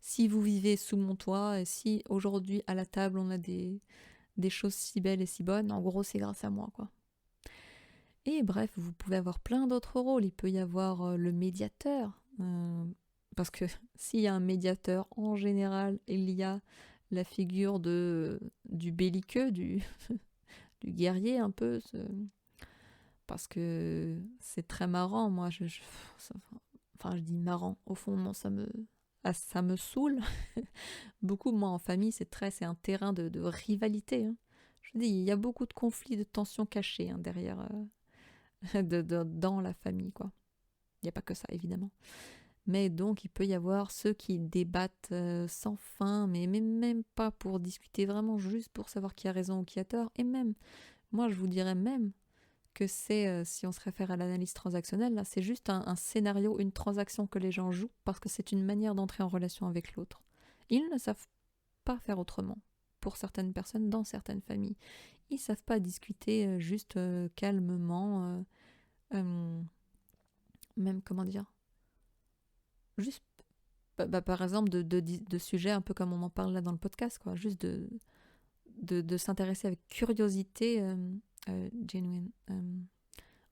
Si vous vivez sous mon toit, et si aujourd'hui à la table on a des choses si belles et si bonnes, en gros c'est grâce à moi, quoi. Et bref, vous pouvez avoir plein d'autres rôles. Il peut y avoir le médiateur, parce que s'il y a un médiateur, en général, il y a la figure du belliqueux, du guerrier un peu, parce que c'est très marrant. Moi, je dis marrant. Au fond, moi, ça me saoule. Beaucoup, moi, en famille, c'est un terrain de rivalité. Hein. Je dis, il y a beaucoup de conflits, de tensions cachées hein, derrière, dans la famille, quoi. Il n'y a pas que ça, évidemment. Mais donc, il peut y avoir ceux qui débattent sans fin, mais même pas pour discuter, vraiment juste pour savoir qui a raison ou qui a tort. Et même, moi, je vous dirais même que c'est, si on se réfère à l'analyse transactionnelle, là, c'est juste un scénario, une transaction que les gens jouent, parce que c'est une manière d'entrer en relation avec l'autre. Ils ne savent pas faire autrement, pour certaines personnes, dans certaines familles. Ils ne savent pas discuter juste calmement, même, comment dire, juste, par exemple, de sujets un peu comme on en parle là dans le podcast, quoi, juste de s'intéresser avec curiosité genuine,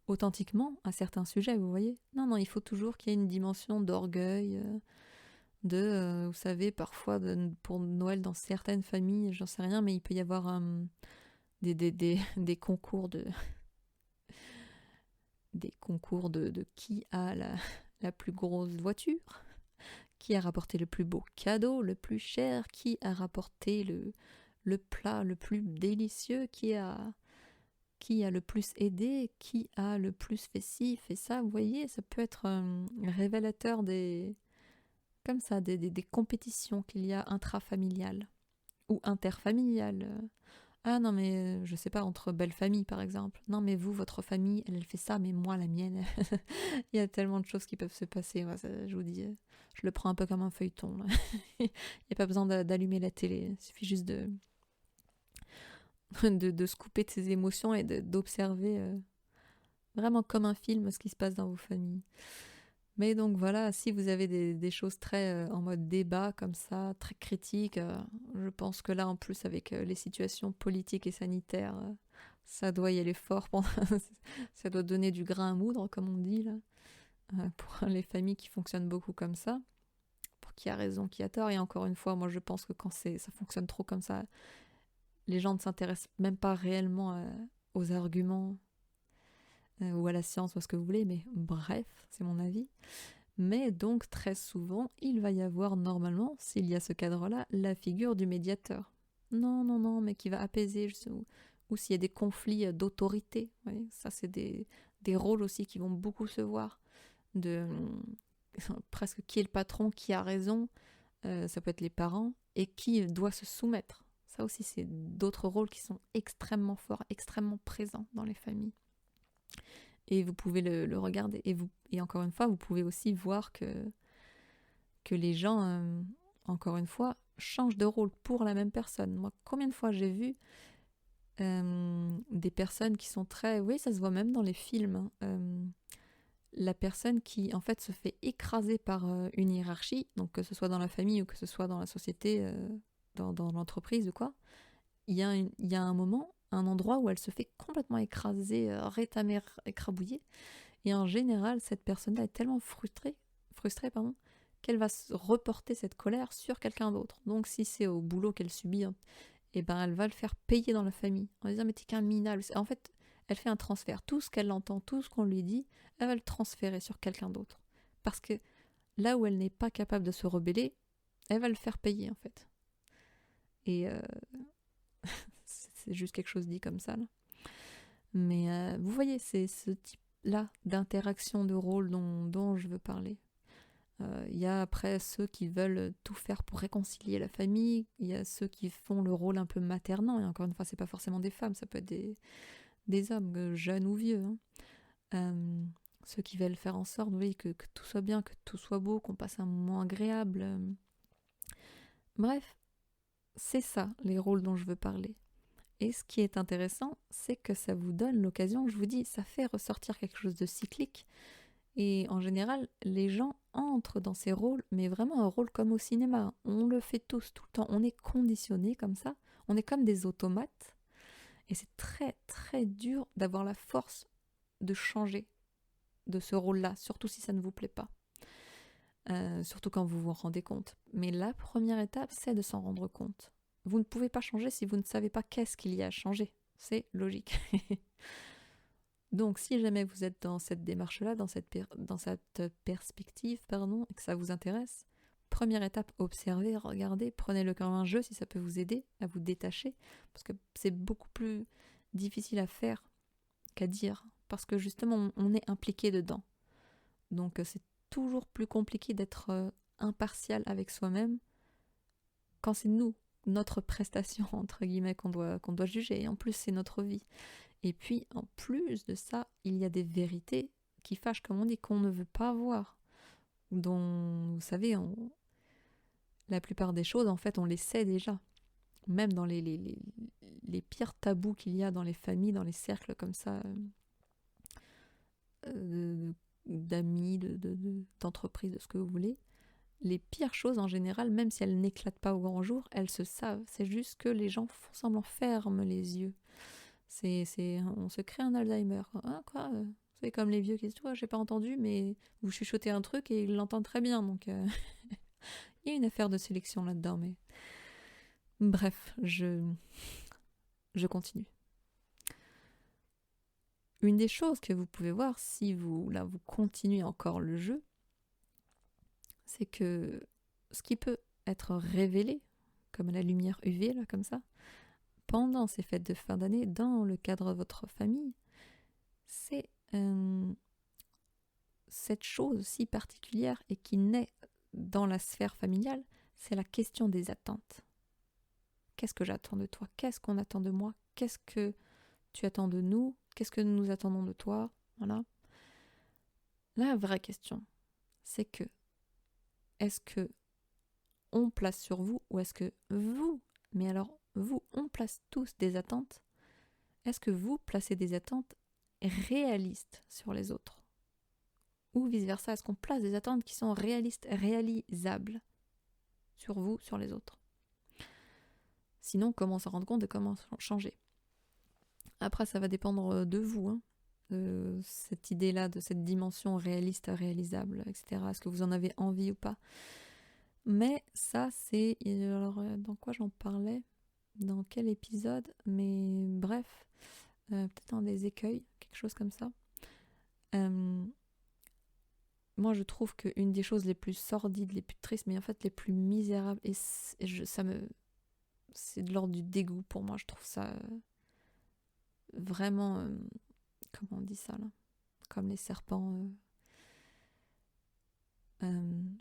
authentiquement à certains sujets, vous voyez. Non, il faut toujours qu'il y ait une dimension d'orgueil, vous savez, parfois pour Noël dans certaines familles, j'en sais rien, mais il peut y avoir des concours de qui a la plus grosse voiture, qui a rapporté le plus beau cadeau, le plus cher, qui a rapporté le plat le plus délicieux, qui a le plus aidé, qui a le plus fait ci, fait ça. Vous voyez, ça peut être révélateur comme ça, des compétitions qu'il y a intrafamiliales ou interfamiliales. Ah non, mais je sais pas, entre belles familles par exemple. Non, mais vous, votre famille, elle fait ça, mais moi, la mienne. Il y a tellement de choses qui peuvent se passer. Moi, je vous dis, je le prends un peu comme un feuilleton. Là. Il n'y a pas besoin d'allumer la télé. Il suffit juste de se couper de ses émotions et d'observer vraiment comme un film ce qui se passe dans vos familles. Mais donc voilà, si vous avez des choses très en mode débat comme ça, très critiques, je pense que là en plus avec les situations politiques et sanitaires, ça doit y aller fort, ça doit donner du grain à moudre comme on dit là, pour les familles qui fonctionnent beaucoup comme ça, pour qui a raison, qui a tort. Et encore une fois, moi je pense que quand ça fonctionne trop comme ça, les gens ne s'intéressent même pas réellement aux arguments ou à la science ou à ce que vous voulez, mais bref, c'est mon avis. Mais donc très souvent, il va y avoir normalement, s'il y a ce cadre-là, la figure du médiateur. Non, non, non, mais qui va apaiser, ou s'il y a des conflits d'autorité. Oui, ça, c'est des rôles aussi qui vont beaucoup se voir. De presque qui est le patron, qui a raison, ça peut être les parents, et qui doit se soumettre. Ça aussi, c'est d'autres rôles qui sont extrêmement forts, extrêmement présents dans les familles. Et vous pouvez le regarder. Et encore une fois, vous pouvez aussi voir que les gens, encore une fois, changent de rôle pour la même personne. Moi, combien de fois j'ai vu des personnes qui sont très... Oui, ça se voit même dans les films. La personne qui, en fait, se fait écraser par une hiérarchie, donc que ce soit dans la famille ou que ce soit dans la société, dans l'entreprise ou quoi, il y a un moment, un endroit où elle se fait complètement écraser, rétamer, écrabouiller. Et en général, cette personne-là est tellement frustrée qu'elle va reporter cette colère sur quelqu'un d'autre. Donc si c'est au boulot qu'elle subit, eh ben, elle va le faire payer dans la famille. En disant, mais t'es qu'un minable. En fait, elle fait un transfert. Tout ce qu'elle entend, tout ce qu'on lui dit, elle va le transférer sur quelqu'un d'autre. Parce que là où elle n'est pas capable de se rebeller, elle va le faire payer, en fait. Et c'est juste quelque chose dit comme ça, là. Mais vous voyez, c'est ce type-là d'interaction de rôle dont je veux parler. Il y a après ceux qui veulent tout faire pour réconcilier la famille, il y a ceux qui font le rôle un peu maternant, et encore une fois, c'est pas forcément des femmes, ça peut être des hommes, jeunes ou vieux. Ceux qui veulent faire en sorte, oui, que tout soit bien, que tout soit beau, qu'on passe un moment agréable. Bref, c'est ça, les rôles dont je veux parler. Et ce qui est intéressant, c'est que ça vous donne l'occasion, je vous dis, ça fait ressortir quelque chose de cyclique. Et en général, les gens entrent dans ces rôles, mais vraiment un rôle comme au cinéma. On le fait tous, tout le temps. On est conditionnés comme ça. On est comme des automates. Et c'est très, très dur d'avoir la force de changer de ce rôle-là, surtout si ça ne vous plaît pas. Surtout quand vous vous rendez compte. Mais la première étape, c'est de s'en rendre compte. Vous ne pouvez pas changer si vous ne savez pas qu'est-ce qu'il y a à changer. C'est logique. Donc, si jamais vous êtes dans cette démarche-là, dans cette perspective, et que ça vous intéresse, première étape, observez, regardez, prenez-le comme un jeu si ça peut vous aider à vous détacher, parce que c'est beaucoup plus difficile à faire qu'à dire, parce que justement, on est impliqué dedans. Donc, c'est toujours plus compliqué d'être impartial avec soi-même quand c'est nous, notre prestation, entre guillemets, qu'on doit juger. Et en plus, c'est notre vie. Et puis, en plus de ça, il y a des vérités qui fâchent, comme on dit, qu'on ne veut pas voir. Dont, vous savez, la plupart des choses, en fait, on les sait déjà. Même dans les pires tabous qu'il y a dans les familles, dans les cercles comme ça, d'amis, d'entreprises, de ce que vous voulez. Les pires choses, en général, même si elles n'éclatent pas au grand jour, elles se savent. C'est juste que les gens font semblant, ferment les yeux. On se crée un Alzheimer. Ah, quoi c'est comme les vieux qui disent, j'ai pas entendu, mais vous chuchotez un truc et ils l'entendent très bien. Donc, il y a une affaire de sélection là-dedans. Mais bref, je continue. Une des choses que vous pouvez voir si vous continuez encore le jeu, c'est que ce qui peut être révélé, comme la lumière UV, là, comme ça, pendant ces fêtes de fin d'année, dans le cadre de votre famille, c'est cette chose si particulière et qui naît dans la sphère familiale, c'est la question des attentes. Qu'est-ce que j'attends de toi? Qu'est-ce qu'on attend de moi? Qu'est-ce que tu attends de nous? Qu'est-ce que nous attendons de toi? Voilà. La vraie question, c'est que est-ce que on place sur vous ou est-ce que vous, mais alors vous, on place tous des attentes? Est-ce que vous placez des attentes réalistes sur les autres? Ou vice-versa, est-ce qu'on place des attentes qui sont réalistes, réalisables sur vous, sur les autres? Sinon, comment s'en rendre compte et comment changer? Après, ça va dépendre de vous, hein, de cette idée-là, de cette dimension réaliste, réalisable, etc. Est-ce que vous en avez envie ou pas? Mais ça, c'est... Alors, dans quoi j'en parlais? Dans quel épisode? Mais bref, peut-être dans des écueils, quelque chose comme ça. Moi, je trouve qu'une des choses les plus sordides, les plus tristes, mais en fait les plus misérables, c'est de l'ordre du dégoût pour moi. Je trouve ça vraiment... comment on dit ça, là? Comme les serpents...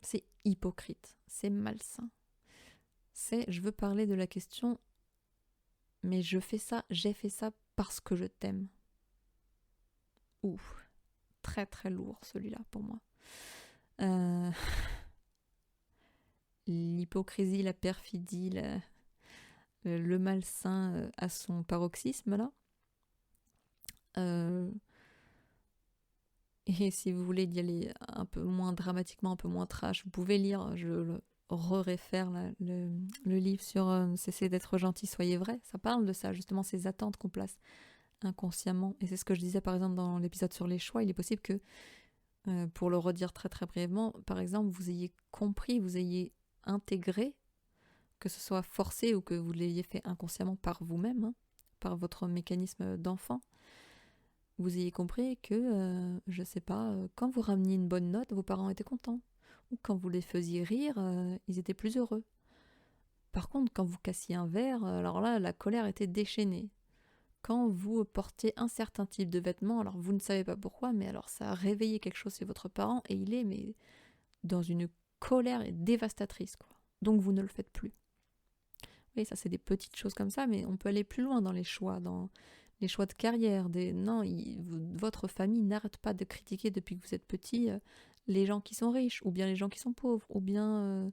c'est hypocrite, c'est malsain. Je veux parler de la question, mais j'ai fait ça parce que je t'aime. Ouh, très très lourd celui-là pour moi. L'hypocrisie, la perfidie, le malsain à son paroxysme là. Et si vous voulez y aller un peu moins dramatiquement, un peu moins trash, vous pouvez lire, je le réfère le livre sur Cessez d'être gentil, soyez vrai. Ça parle de ça, justement, ces attentes qu'on place inconsciemment. Et c'est ce que je disais par exemple dans l'épisode sur les choix. Il est possible que, pour le redire très très brièvement, par exemple, vous ayez compris, vous ayez intégré, que ce soit forcé ou que vous l'ayez fait inconsciemment par vous-même, hein, par votre mécanisme d'enfant, vous ayez compris que, je sais pas, quand vous rameniez une bonne note, vos parents étaient contents. Ou quand vous les faisiez rire, ils étaient plus heureux. Par contre, quand vous cassiez un verre, alors là, la colère était déchaînée. Quand vous portiez un certain type de vêtements, alors vous ne savez pas pourquoi, mais alors ça a réveillé quelque chose chez votre parent et il est mais dans une colère dévastatrice, quoi. Donc vous ne le faites plus. Oui, ça c'est des petites choses comme ça, mais on peut aller plus loin dans les choix, les choix de carrière. Votre famille n'arrête pas de critiquer depuis que vous êtes petit les gens qui sont riches, ou bien les gens qui sont pauvres, ou bien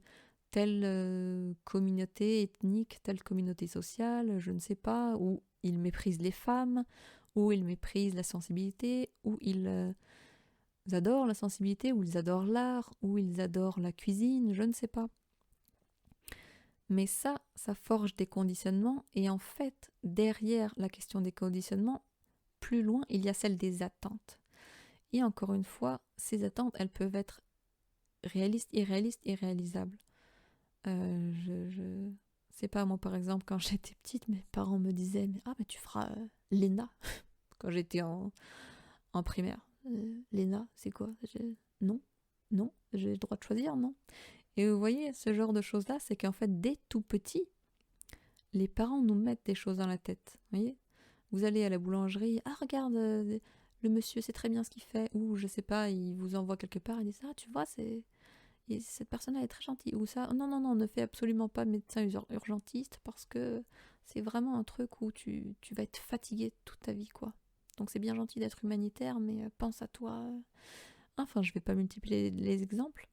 telle communauté ethnique, telle communauté sociale, je ne sais pas, où ils méprisent les femmes, où ils méprisent la sensibilité, où ils adorent la sensibilité, où ils adorent l'art, où ils adorent la cuisine, je ne sais pas. Mais ça forge des conditionnements, et en fait, derrière la question des conditionnements, plus loin, il y a celle des attentes. Et encore une fois, ces attentes, elles peuvent être réalistes, irréalistes, irréalisables. Je sais pas, moi par exemple, quand j'étais petite, mes parents me disaient mais tu feras l'ENA quand j'étais en primaire. L'ENA, c'est quoi? Non, j'ai le droit de choisir, non. Et vous voyez, ce genre de choses-là, c'est qu'en fait, dès tout petit, les parents nous mettent des choses dans la tête. Vous voyez, vous allez à la boulangerie, ah regarde, le monsieur, c'est très bien ce qu'il fait, ou je sais pas, il vous envoie quelque part, il dit ah tu vois, cette personne-là est très gentille, ou ça, non, ne fais absolument pas médecin urgentiste parce que c'est vraiment un truc où tu vas être fatigué toute ta vie, quoi. Donc c'est bien gentil d'être humanitaire, mais pense à toi. Enfin, je vais pas multiplier les exemples.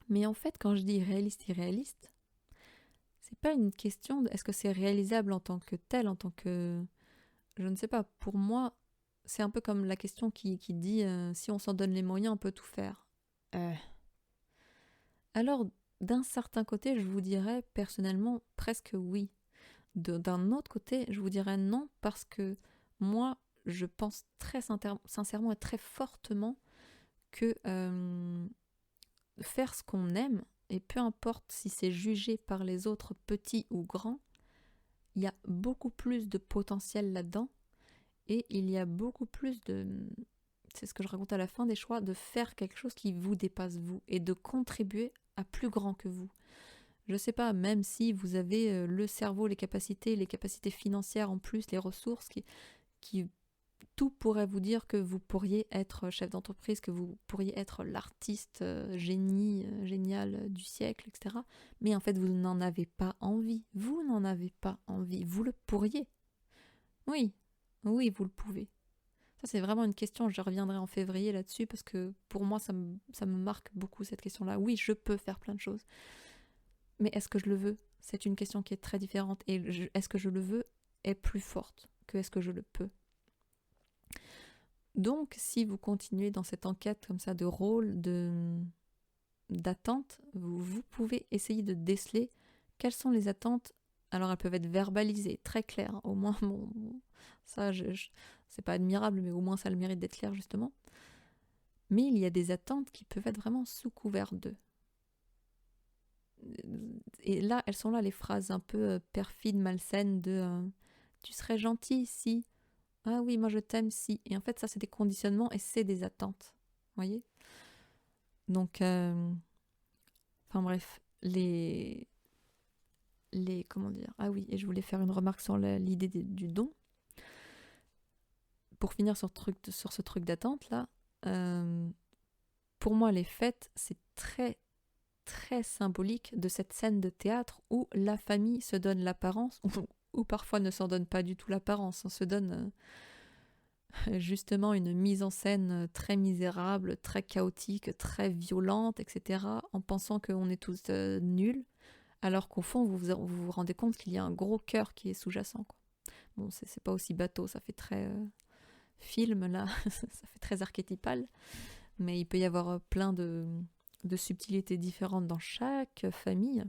Mais en fait, quand je dis réaliste, irréaliste, c'est pas une question de est-ce que c'est réalisable en tant que tel, en tant que... Je ne sais pas, pour moi, c'est un peu comme la question qui dit si on s'en donne les moyens, on peut tout faire. Alors, d'un certain côté, je vous dirais personnellement presque oui. D'un autre côté, je vous dirais non parce que moi, je pense très sincèrement et très fortement que faire ce qu'on aime, et peu importe si c'est jugé par les autres petit ou grand, il y a beaucoup plus de potentiel là-dedans et il y a beaucoup plus de... c'est ce que je raconte à la fin des choix, de faire quelque chose qui vous dépasse vous et de contribuer à plus grand que vous. Je sais pas, même si vous avez le cerveau, les capacités financières en plus, les ressources qui tout pourrait vous dire que vous pourriez être chef d'entreprise, que vous pourriez être l'artiste génial du siècle, etc. Mais en fait, vous n'en avez pas envie. Vous n'en avez pas envie. Vous le pourriez. Oui, oui, vous le pouvez. Ça, c'est vraiment une question, je reviendrai en février là-dessus, parce que pour moi, ça me marque beaucoup, cette question-là. Oui, je peux faire plein de choses. Mais est-ce que je le veux? C'est une question qui est très différente. Et est-ce que je le veux est plus forte que est-ce que je le peux? Donc, si vous continuez dans cette enquête comme ça de rôle, d'attente, vous pouvez essayer de déceler quelles sont les attentes. Alors, elles peuvent être verbalisées, très claires. Au moins, ça, c'est pas admirable, mais au moins ça a le mérite d'être clair, justement. Mais il y a des attentes qui peuvent être vraiment sous couvert d'eux. Et là, elles sont là, les phrases un peu perfides, malsaines de tu serais gentil si... Ah oui, moi je t'aime si... Et en fait, ça, c'est des conditionnements et c'est des attentes. Vous voyez? Donc, enfin bref, comment dire? Ah oui, et je voulais faire une remarque sur l'idée du don. Pour finir sur ce truc d'attente, là, pour moi, les fêtes, c'est très, très symbolique de cette scène de théâtre où la famille se donne l'apparence, ou parfois ne s'en donne pas du tout l'apparence, on se donne justement une mise en scène très misérable, très chaotique, très violente, etc., en pensant qu'on est tous nuls, alors qu'au fond, vous rendez compte qu'il y a un gros cœur qui est sous-jacent, quoi. Bon, c'est pas aussi bateau, ça fait très film, là, ça fait très archétypal, mais il peut y avoir plein de subtilités différentes dans chaque famille.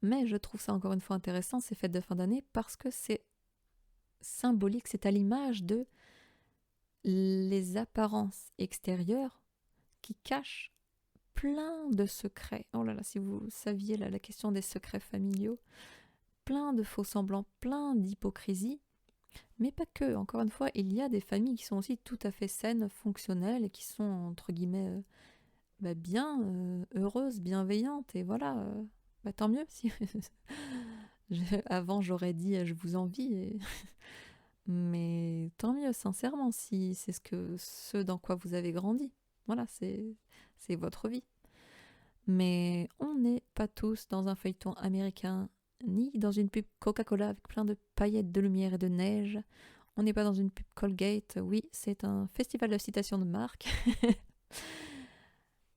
Mais je trouve ça encore une fois intéressant, ces fêtes de fin d'année, parce que c'est symbolique, c'est à l'image de les apparences extérieures qui cachent plein de secrets. Oh là là, si vous saviez la question des secrets familiaux, plein de faux semblants, plein d'hypocrisie, mais pas que. Encore une fois, il y a des familles qui sont aussi tout à fait saines, fonctionnelles, et qui sont, entre guillemets, bien heureuses, bienveillantes, et voilà, tant mieux. Si avant, j'aurais dit je vous envie, mais tant mieux, sincèrement, si c'est ce dans quoi vous avez grandi. Voilà, c'est votre vie. Mais on n'est pas tous dans un feuilleton américain, ni dans une pub Coca-Cola avec plein de paillettes de lumière et de neige. On n'est pas dans une pub Colgate. Oui, c'est un festival de citation de marque.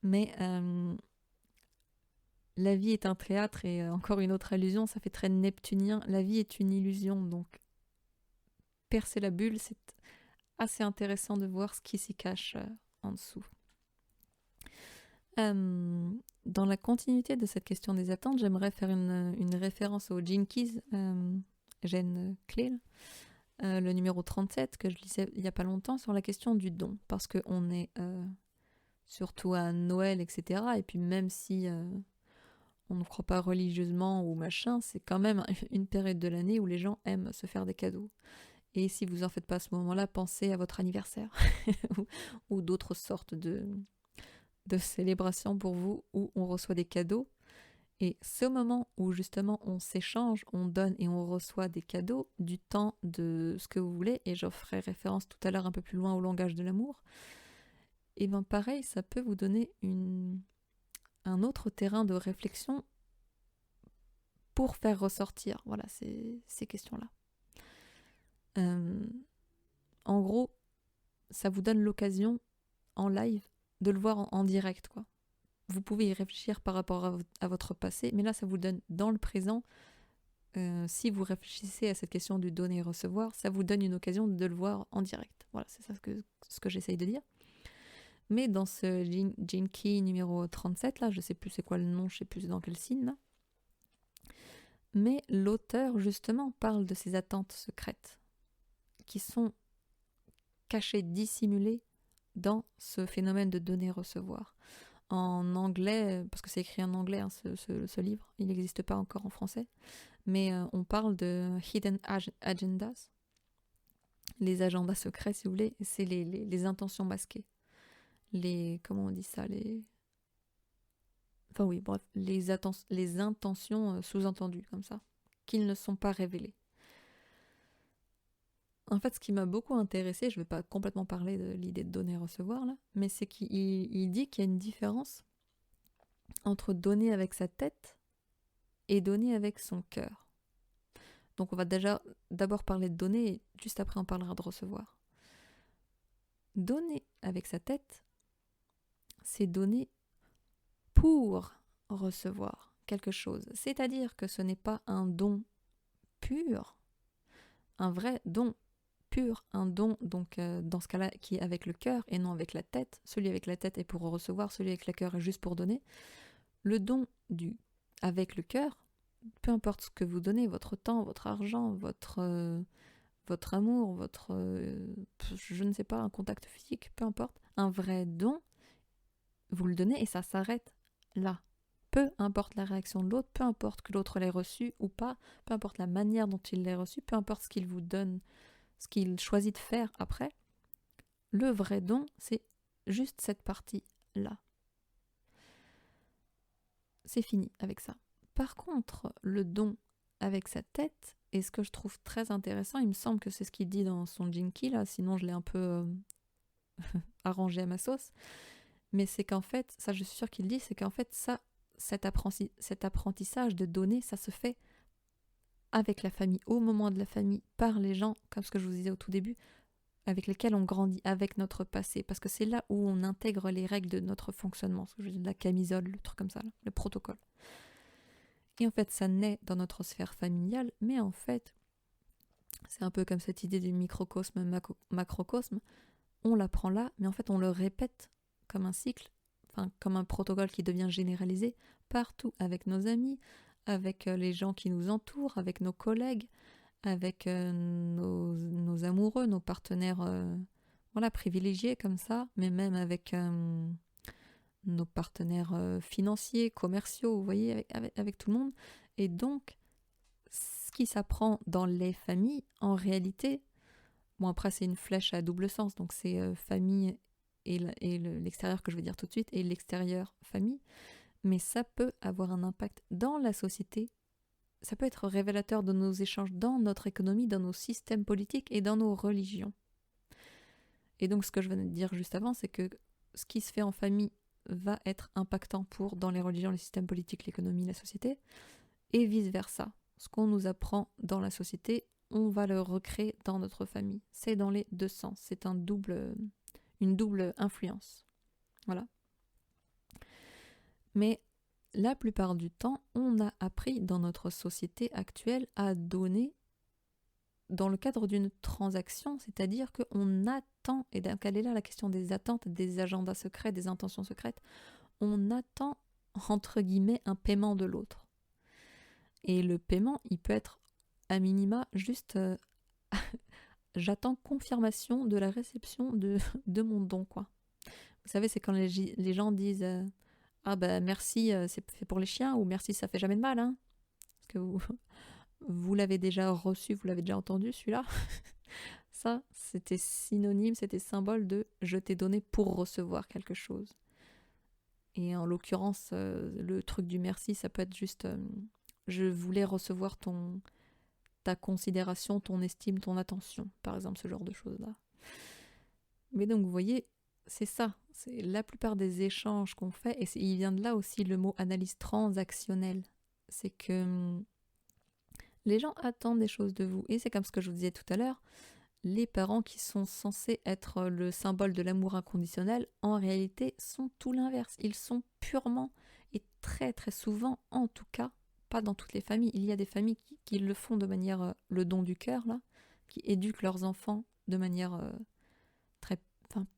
Mais la vie est un théâtre, et encore une autre allusion, ça fait très neptunien. La vie est une illusion, donc percer la bulle, c'est assez intéressant de voir ce qui s'y cache en dessous. Dans la continuité de cette question des attentes, j'aimerais faire une référence au Gene Keys, Gene Clé, le numéro 37, que je lisais il n'y a pas longtemps, sur la question du don. Parce qu'on est surtout à Noël, etc. Et puis même si on ne croit pas religieusement ou machin, c'est quand même une période de l'année où les gens aiment se faire des cadeaux. Et si vous en faites pas à ce moment-là, pensez à votre anniversaire ou d'autres sortes de célébrations pour vous où on reçoit des cadeaux. Et ce moment où justement on s'échange, on donne et on reçoit des cadeaux, du temps, de ce que vous voulez, et je ferai référence tout à l'heure un peu plus loin au langage de l'amour, et bien pareil, ça peut vous donner un autre terrain de réflexion pour faire ressortir ces questions-là. En gros, ça vous donne l'occasion en live de le voir en direct, quoi. Vous pouvez y réfléchir par rapport à votre passé, mais là, ça vous donne dans le présent, si vous réfléchissez à cette question du donner et recevoir, ça vous donne une occasion de le voir en direct. Voilà, c'est ça ce que j'essaye de dire. Mais dans ce Gene Key numéro 37, là, je sais plus c'est quoi le nom, je sais plus dans quel signe, là. Mais l'auteur, justement, parle de ces attentes secrètes qui sont cachées, dissimulées dans ce phénomène de donner-recevoir. En anglais, parce que c'est écrit en anglais, hein, ce livre, il n'existe pas encore en français, mais on parle de hidden agendas, les agendas secrets, si vous voulez, c'est les intentions masquées. Comment on dit ça, enfin oui, bref, les intentions sous-entendues, comme ça, qu'ils ne sont pas révélées. En fait, ce qui m'a beaucoup intéressé, je ne vais pas complètement parler de l'idée de donner-recevoir, là, mais c'est qu'il dit qu'il y a une différence entre donner avec sa tête et donner avec son cœur. Donc on va déjà d'abord parler de donner, et juste après on parlera de recevoir. Donner avec sa tête, c'est donner pour recevoir quelque chose. C'est-à-dire que ce n'est pas un don pur, un vrai don pur, un don donc dans ce cas-là qui est avec le cœur et non avec la tête. Celui avec la tête est pour recevoir, celui avec le cœur est juste pour donner. Le don avec le cœur, peu importe ce que vous donnez, votre temps, votre argent, votre amour, je ne sais pas, un contact physique, peu importe, un vrai don, vous le donnez et ça s'arrête là. Peu importe la réaction de l'autre, peu importe que l'autre l'ait reçu ou pas, peu importe la manière dont il l'ait reçu, peu importe ce qu'il vous donne, ce qu'il choisit de faire après, le vrai don, c'est juste cette partie-là. C'est fini avec ça. Par contre, le don avec sa tête, et ce que je trouve très intéressant, il me semble que c'est ce qu'il dit dans son Jinky, là, sinon je l'ai un peu arrangé à ma sauce, mais c'est qu'en fait, ça je suis sûre qu'il dit, c'est qu'en fait, cet apprentissage de donner, ça se fait avec la famille, au moment de la famille, par les gens, comme ce que je vous disais au tout début, avec lesquels on grandit, avec notre passé, parce que c'est là où on intègre les règles de notre fonctionnement, ce que je dis, la camisole, le truc comme ça, là, le protocole. Et en fait, ça naît dans notre sphère familiale, mais en fait, c'est un peu comme cette idée du microcosme, macrocosme, on l'apprend là, mais en fait, on le répète comme un cycle, enfin, comme un protocole qui devient généralisé partout, avec nos amis, avec les gens qui nous entourent, avec nos collègues, avec nos amoureux, nos partenaires privilégiés comme ça, mais même avec nos partenaires financiers, commerciaux, vous voyez, avec tout le monde. Et donc, ce qui s'apprend dans les familles, en réalité, bon après c'est une flèche à double sens, donc c'est famille et l'extérieur que je vais dire tout de suite, et l'extérieur famille, mais ça peut avoir un impact dans la société, ça peut être révélateur de nos échanges dans notre économie, dans nos systèmes politiques et dans nos religions. Et donc ce que je venais de dire juste avant, c'est que ce qui se fait en famille va être impactant dans les religions, les systèmes politiques, l'économie, la société, et vice-versa. Ce qu'on nous apprend dans la société, on va le recréer dans notre famille. C'est dans les deux sens, c'est une double influence. Voilà. Mais la plupart du temps, on a appris dans notre société actuelle à donner dans le cadre d'une transaction, c'est-à-dire qu'on attend, et donc elle est là la question des attentes, des agendas secrets, des intentions secrètes, on attend, entre guillemets, un paiement de l'autre. Et le paiement, il peut être à minima juste j'attends confirmation de la réception de mon don, quoi. Vous savez, c'est quand les gens disent ah ben merci, c'est fait pour les chiens, ou merci, ça fait jamais de mal, hein. Parce que vous l'avez déjà reçu, vous l'avez déjà entendu, celui-là. Ça, c'était synonyme, c'était symbole de je t'ai donné pour recevoir quelque chose. Et en l'occurrence, le truc du merci, ça peut être juste je voulais recevoir ta considération, ton estime, ton attention, par exemple, ce genre de choses-là. Mais donc, vous voyez, c'est ça. C'est la plupart des échanges qu'on fait, et il vient de là aussi le mot analyse transactionnelle. C'est que les gens attendent des choses de vous. Et c'est comme ce que je vous disais tout à l'heure, les parents qui sont censés être le symbole de l'amour inconditionnel, en réalité, sont tout l'inverse. Ils sont purement, et très très souvent, en tout cas, pas dans toutes les familles, il y a des familles qui le font de manière, le don du cœur, là, qui éduquent leurs enfants de manière très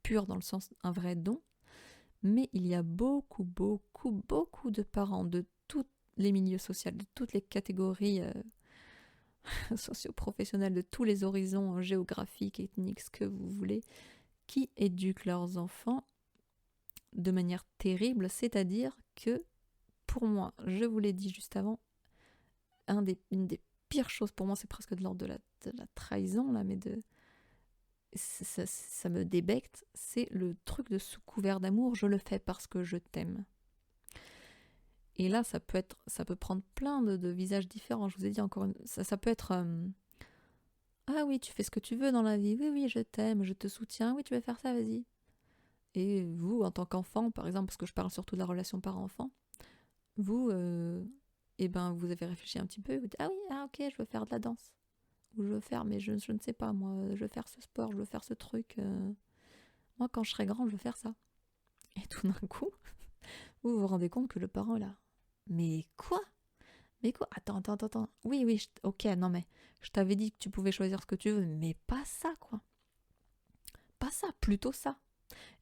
pure, dans le sens un vrai don. Mais il y a beaucoup, beaucoup, beaucoup de parents de tous les milieux sociaux, de toutes les catégories socio-professionnels, de tous les horizons géographiques, ethniques, ce que vous voulez, qui éduquent leurs enfants de manière terrible, c'est-à-dire que, pour moi, je vous l'ai dit juste avant, une des pires choses pour moi, c'est presque de l'ordre de la trahison, là, mais ça me débecte, c'est le truc de sous couvert d'amour, je le fais parce que je t'aime. Et là, ça peut prendre plein de visages différents. Je vous ai dit encore, ça peut être ah oui, tu fais ce que tu veux dans la vie. Oui, oui, je t'aime, je te soutiens. Oui, tu veux faire ça, vas-y. Et vous, en tant qu'enfant, par exemple, parce que je parle surtout de la relation parent-enfant, vous, eh ben, vous avez réfléchi un petit peu. Vous dites ah oui, ah ok, je veux faire de la danse. Ou je veux faire, mais je ne sais pas, moi, je veux faire ce sport, je veux faire ce truc. Moi, quand je serai grand, je veux faire ça. Et tout d'un coup, vous vous rendez compte que le parent est là. Mais quoi? Mais quoi? Attends. Oui, oui, ok, non mais je t'avais dit que tu pouvais choisir ce que tu veux, mais pas ça, quoi. Pas ça, plutôt ça.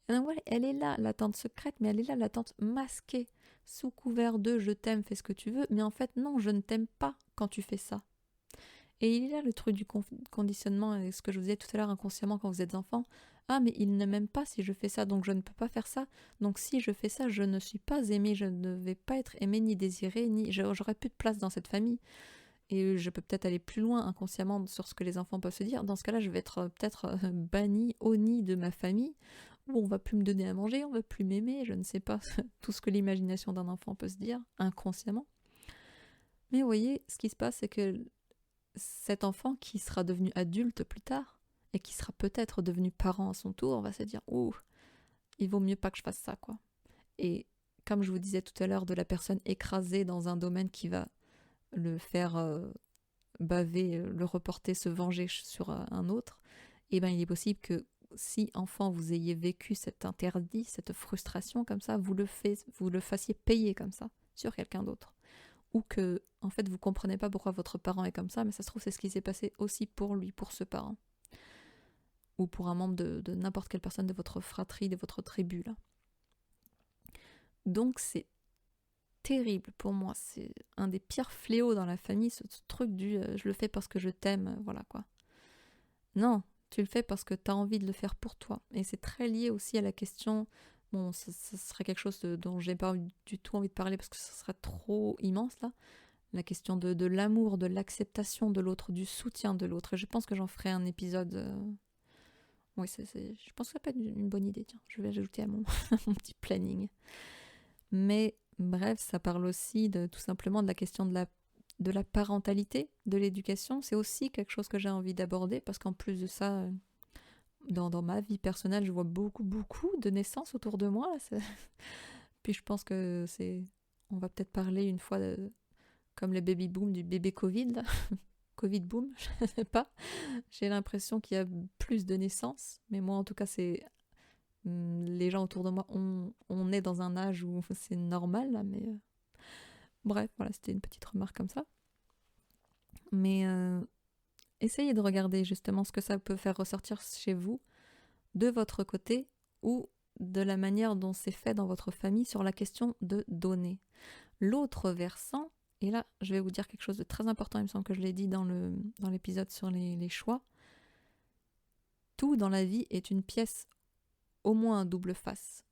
Et donc voilà, elle est là, l'attente secrète, mais elle est là, l'attente masquée, sous couvert de je t'aime, fais ce que tu veux, mais en fait, non, je ne t'aime pas quand tu fais ça. Et il est là le truc du conditionnement, et ce que je vous disais tout à l'heure inconsciemment quand vous êtes enfant. Ah, mais il ne m'aime pas si je fais ça, donc je ne peux pas faire ça. Donc si je fais ça, je ne suis pas aimée, je ne vais pas être aimée ni désirée, ni j'aurai plus de place dans cette famille. Et je peux peut-être aller plus loin inconsciemment sur ce que les enfants peuvent se dire. Dans ce cas-là, je vais être peut-être bannie, honnie de ma famille, où on va plus me donner à manger, on va plus m'aimer, je ne sais pas tout ce que l'imagination d'un enfant peut se dire inconsciemment. Mais vous voyez, ce qui se passe, c'est que cet enfant qui sera devenu adulte plus tard et qui sera peut-être devenu parent à son tour, va se dire ouh, il vaut mieux pas que je fasse ça, quoi. Et comme je vous disais tout à l'heure de la personne écrasée dans un domaine qui va le faire baver, le reporter, se venger sur un autre, et ben il est possible que si enfant vous ayez vécu cet interdit, cette frustration comme ça, vous le fassiez payer comme ça sur quelqu'un d'autre. Ou que en fait vous comprenez pas pourquoi votre parent est comme ça, mais ça se trouve c'est ce qui s'est passé aussi pour lui, pour ce parent. Ou pour un membre de n'importe quelle personne de votre fratrie, de votre tribu là. Donc c'est terrible pour moi, c'est un des pires fléaux dans la famille, ce truc du je le fais parce que je t'aime, voilà quoi. Non, tu le fais parce que tu as envie de le faire pour toi. Et c'est très lié aussi à la question, bon, ce serait quelque chose dont j'ai pas du tout envie de parler parce que ce serait trop immense là, la question de l'amour, de l'acceptation de l'autre, du soutien de l'autre. Et je pense que j'en ferai un épisode. Oui, je pense que ça peut être une bonne idée. Tiens, je vais l'ajouter à mon, mon petit planning. Mais bref, ça parle aussi tout simplement de la question de la parentalité, de l'éducation. C'est aussi quelque chose que j'ai envie d'aborder parce qu'en plus de ça, dans ma vie personnelle, je vois beaucoup de naissances autour de moi. Là, puis je pense que on va peut-être parler une fois comme le baby boom du bébé Covid, là. Covid boom, je ne sais pas. J'ai l'impression qu'il y a plus de naissances, mais moi en tout cas c'est les gens autour de moi, on est dans un âge où c'est normal, là, mais bref, voilà, c'était une petite remarque comme ça. Mais essayez de regarder justement ce que ça peut faire ressortir chez vous, de votre côté, ou de la manière dont c'est fait dans votre famille sur la question de donner. L'autre versant, et là je vais vous dire quelque chose de très important, il me semble que je l'ai dit dans l'épisode sur les choix, tout dans la vie est une pièce au moins à double face.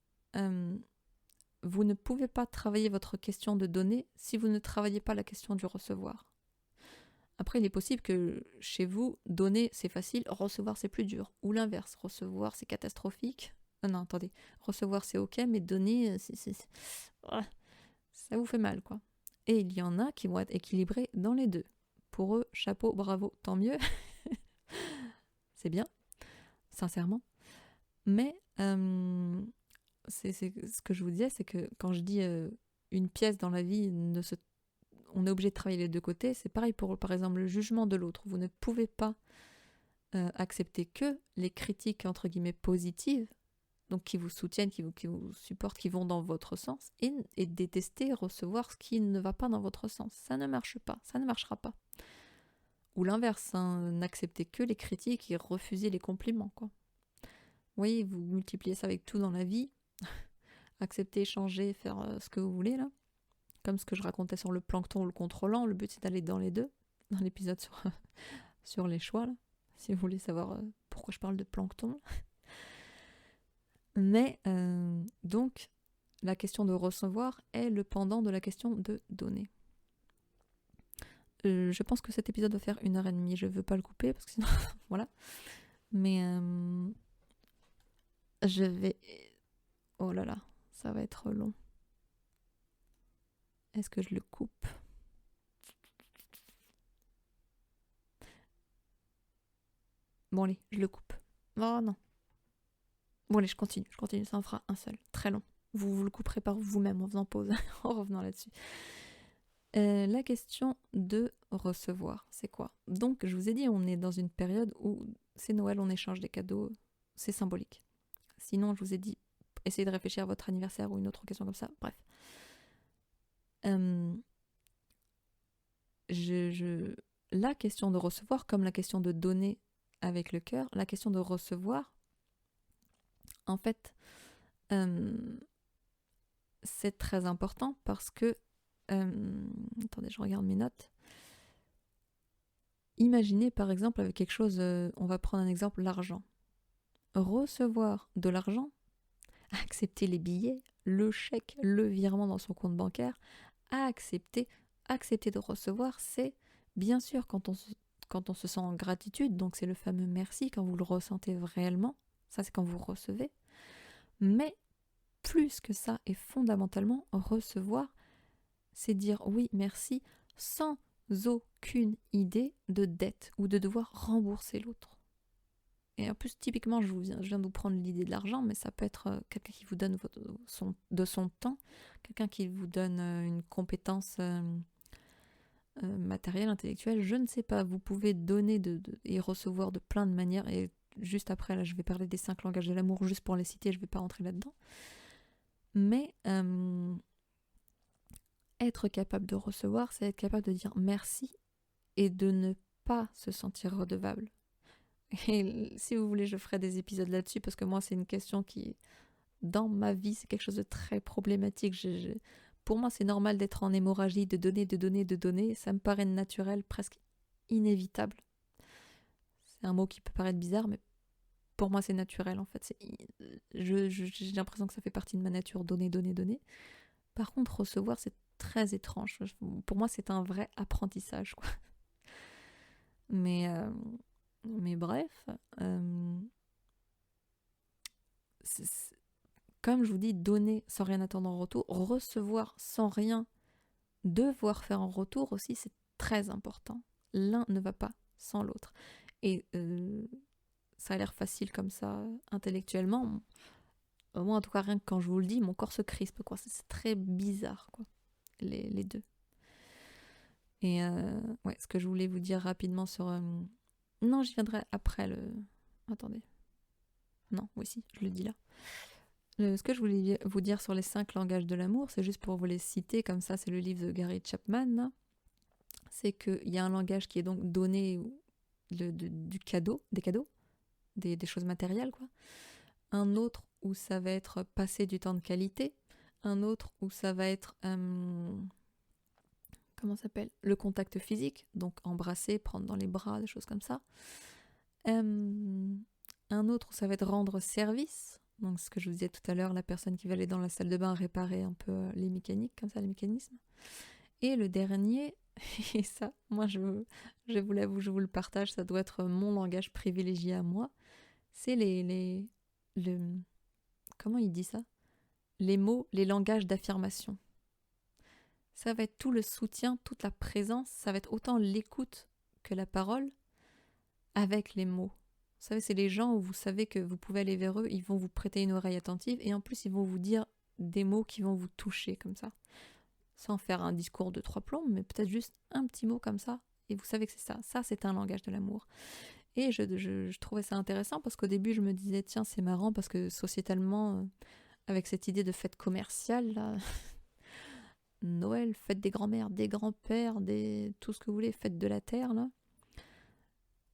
Vous ne pouvez pas travailler votre question de donner si vous ne travaillez pas la question du recevoir. Après, il est possible que chez vous, donner c'est facile, recevoir c'est plus dur. Ou l'inverse, recevoir c'est catastrophique. Non, attendez, recevoir c'est ok, mais donner, ça vous fait mal, quoi. Et il y en a qui vont être équilibrés dans les deux. Pour eux, chapeau, bravo, tant mieux. C'est bien, sincèrement. Mais c'est ce que je vous disais, c'est que quand je dis une pièce dans la vie, on est obligé de travailler les deux côtés, c'est pareil pour, par exemple, le jugement de l'autre. Vous ne pouvez pas accepter que les critiques, entre guillemets, positives, donc qui vous soutiennent, qui vous supportent, qui vont dans votre sens, et détester, recevoir ce qui ne va pas dans votre sens. Ça ne marche pas, ça ne marchera pas. Ou l'inverse, hein, n'acceptez que les critiques et refusez les compliments, quoi. Oui, vous multipliez ça avec tout dans la vie. Accepter, échanger, faire ce que vous voulez, là. Comme ce que je racontais sur le plancton ou le contrôlant. Le but, c'est d'aller dans les deux. Dans l'épisode sur les choix, là. Si vous voulez savoir pourquoi je parle de plancton. Mais, donc, la question de recevoir est le pendant de la question de donner. Je pense que cet épisode va faire 1h30. Je ne veux pas le couper, parce que sinon, voilà. Mais je vais... Oh là là, ça va être long. Est-ce que je le coupe? Bon allez, je le coupe. Oh non. Bon allez, je continue, ça en fera un seul, très long. Vous le couperez par vous-même en faisant pause, en revenant là-dessus. La question de recevoir, c'est quoi? Donc, je vous ai dit, on est dans une période où c'est Noël, on échange des cadeaux, c'est symbolique. Sinon, je vous ai dit, essayez de réfléchir à votre anniversaire ou une autre occasion comme ça, bref. La question de recevoir, comme la question de donner avec le cœur, la question de recevoir, en fait, c'est très important parce que attendez, je regarde mes notes. Imaginez par exemple avec quelque chose, on va prendre un exemple, l'argent. Recevoir de l'argent, accepter les billets, le chèque, le virement dans son compte bancaire, accepter de recevoir, c'est bien sûr quand on se sent en gratitude, donc c'est le fameux merci quand vous le ressentez réellement, ça c'est quand vous recevez, mais plus que ça et fondamentalement recevoir, c'est dire oui merci sans aucune idée de dette ou de devoir rembourser l'autre. Et en plus, typiquement, je viens de vous prendre l'idée de l'argent, mais ça peut être quelqu'un qui vous donne de son temps, quelqu'un qui vous donne une compétence matérielle, intellectuelle, je ne sais pas. Vous pouvez donner et recevoir de plein de manières. Et juste après, là, je vais parler des 5 langages de l'amour, juste pour les citer, je ne vais pas rentrer là-dedans. Mais être capable de recevoir, c'est être capable de dire merci et de ne pas se sentir redevable. Et si vous voulez, je ferai des épisodes là-dessus parce que moi, c'est une question qui, dans ma vie, c'est quelque chose de très problématique. Pour moi, c'est normal d'être en hémorragie, de donner, de donner, de donner. Ça me paraît naturel, presque inévitable. C'est un mot qui peut paraître bizarre, mais pour moi, c'est naturel en fait. J'ai l'impression que ça fait partie de ma nature, donner, donner, donner. Par contre, recevoir, c'est très étrange. Pour moi, c'est un vrai apprentissage, quoi. Mais bref, comme je vous dis, donner sans rien attendre en retour, recevoir sans rien devoir faire en retour aussi, c'est très important. L'un ne va pas sans l'autre. Et ça a l'air facile comme ça, intellectuellement. Moi, en tout cas, rien que quand je vous le dis, mon corps se crispe, quoi. C'est très bizarre, quoi, les deux. Et ouais, ce que je voulais vous dire rapidement sur... Non, j'y viendrai après le... Attendez. Non, oui, si, je le dis là. Ce que je voulais vous dire sur les 5 langages de l'amour, c'est juste pour vous les citer, comme ça, c'est le livre de Gary Chapman, là. C'est qu'il y a un langage qui est donc donné du cadeau, des cadeaux, des choses matérielles, quoi. Un autre où ça va être passer du temps de qualité. Un autre où ça va être... comment ça s'appelle? Le contact physique, donc embrasser, prendre dans les bras, des choses comme ça. Un autre où ça va être rendre service. Donc ce que je vous disais tout à l'heure, la personne qui va aller dans la salle de bain réparer un peu les mécaniques, comme ça, les mécanismes. Et le dernier, et ça, moi je vous l'avoue, je vous le partage, ça doit être mon langage privilégié à moi, c'est comment il dit ça? Les mots, les langages d'affirmation. Ça va être tout le soutien, toute la présence, ça va être autant l'écoute que la parole avec les mots. Vous savez, c'est les gens où vous savez que vous pouvez aller vers eux, ils vont vous prêter une oreille attentive et en plus ils vont vous dire des mots qui vont vous toucher comme ça. Sans faire un discours de 3 plombs, mais peut-être juste un petit mot comme ça, et vous savez que c'est ça. Ça, c'est un langage de l'amour. Et je trouvais ça intéressant parce qu'au début, je me disais, tiens, c'est marrant parce que sociétalement, avec cette idée de fête commerciale, là, Noël, fête des grands-mères, des grands-pères, tout ce que vous voulez, fête de la terre, là,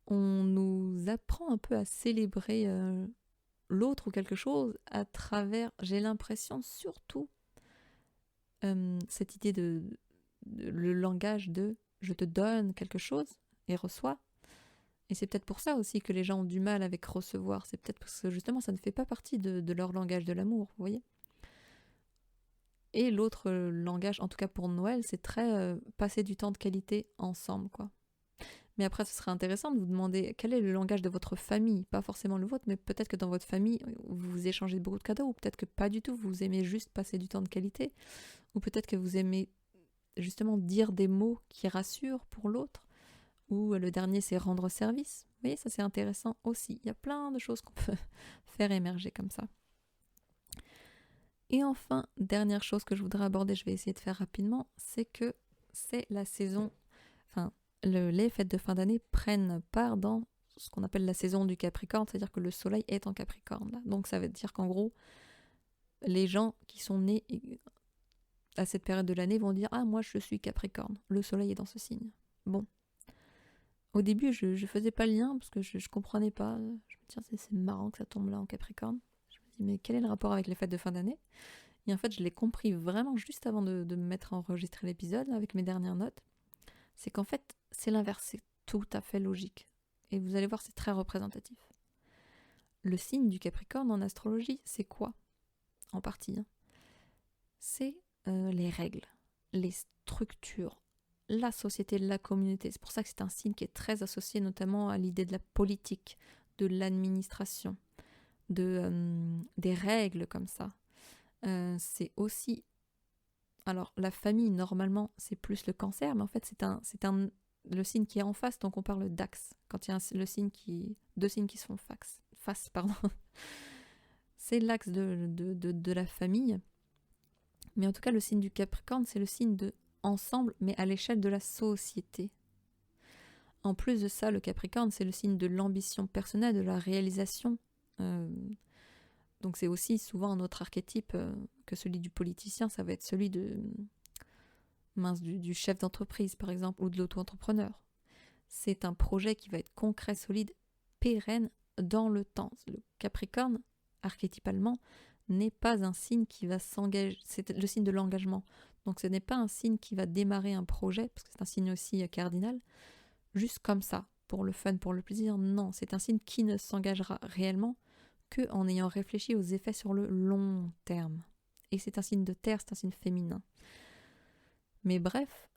on nous apprend un peu à célébrer l'autre ou quelque chose à travers, j'ai l'impression, surtout, cette idée le langage de je te donne quelque chose et reçois. Et c'est peut-être pour ça aussi que les gens ont du mal avec recevoir. C'est peut-être parce que justement ça ne fait pas partie de leur langage de l'amour, vous voyez. Et l'autre langage, en tout cas pour Noël, c'est très passer du temps de qualité ensemble, quoi. Mais après, ce serait intéressant de vous demander quel est le langage de votre famille, pas forcément le vôtre, mais peut-être que dans votre famille, vous échangez beaucoup de cadeaux, ou peut-être que pas du tout, vous aimez juste passer du temps de qualité, ou peut-être que vous aimez justement dire des mots qui rassurent pour l'autre, ou le dernier, c'est rendre service. Vous voyez, ça c'est intéressant aussi. Il y a plein de choses qu'on peut faire émerger comme ça. Et enfin, dernière chose que je voudrais aborder, je vais essayer de faire rapidement, c'est que c'est la saison, enfin, les fêtes de fin d'année prennent part dans ce qu'on appelle la saison du Capricorne, c'est-à-dire que le soleil est en Capricorne. Là. Donc ça veut dire qu'en gros, les gens qui sont nés à cette période de l'année vont dire « Ah, moi je suis Capricorne, le soleil est dans ce signe. » Bon. Au début, je faisais pas le lien parce que je comprenais pas. Je me disais, c'est marrant que ça tombe là en Capricorne. Je me dis, mais quel est le rapport avec les fêtes de fin d'année? Et en fait, je l'ai compris vraiment juste avant de me mettre à enregistrer l'épisode, avec mes dernières notes. C'est qu'en fait, c'est l'inverse, c'est tout à fait logique. Et vous allez voir, c'est très représentatif. Le signe du Capricorne en astrologie, c'est quoi? En partie, hein. C'est les règles, les structures, la société, la communauté. C'est pour ça que c'est un signe qui est très associé notamment à l'idée de la politique, de l'administration, des règles comme ça. C'est aussi... Alors, la famille, normalement, c'est plus le Cancer, mais en fait, le signe qui est en face, donc on parle d'axe. Quand il y a deux signes qui se font face, pardon. C'est l'axe de la famille. Mais en tout cas, le signe du Capricorne, c'est le signe de ensemble, mais à l'échelle de la société. En plus de ça, le Capricorne, c'est le signe de l'ambition personnelle, de la réalisation. Donc c'est aussi souvent un autre archétype que celui du politicien, ça va être celui du chef d'entreprise, par exemple, ou de l'auto-entrepreneur. C'est un projet qui va être concret, solide, pérenne dans le temps. Le Capricorne, archétypalement, n'est pas un signe qui va s'engager, c'est le signe de l'engagement. Donc ce n'est pas un signe qui va démarrer un projet, parce que c'est un signe aussi cardinal, juste comme ça, pour le fun, pour le plaisir. Non, c'est un signe qui ne s'engagera réellement qu'en ayant réfléchi aux effets sur le long terme. Et c'est un signe de terre, c'est un signe féminin. Mais bref,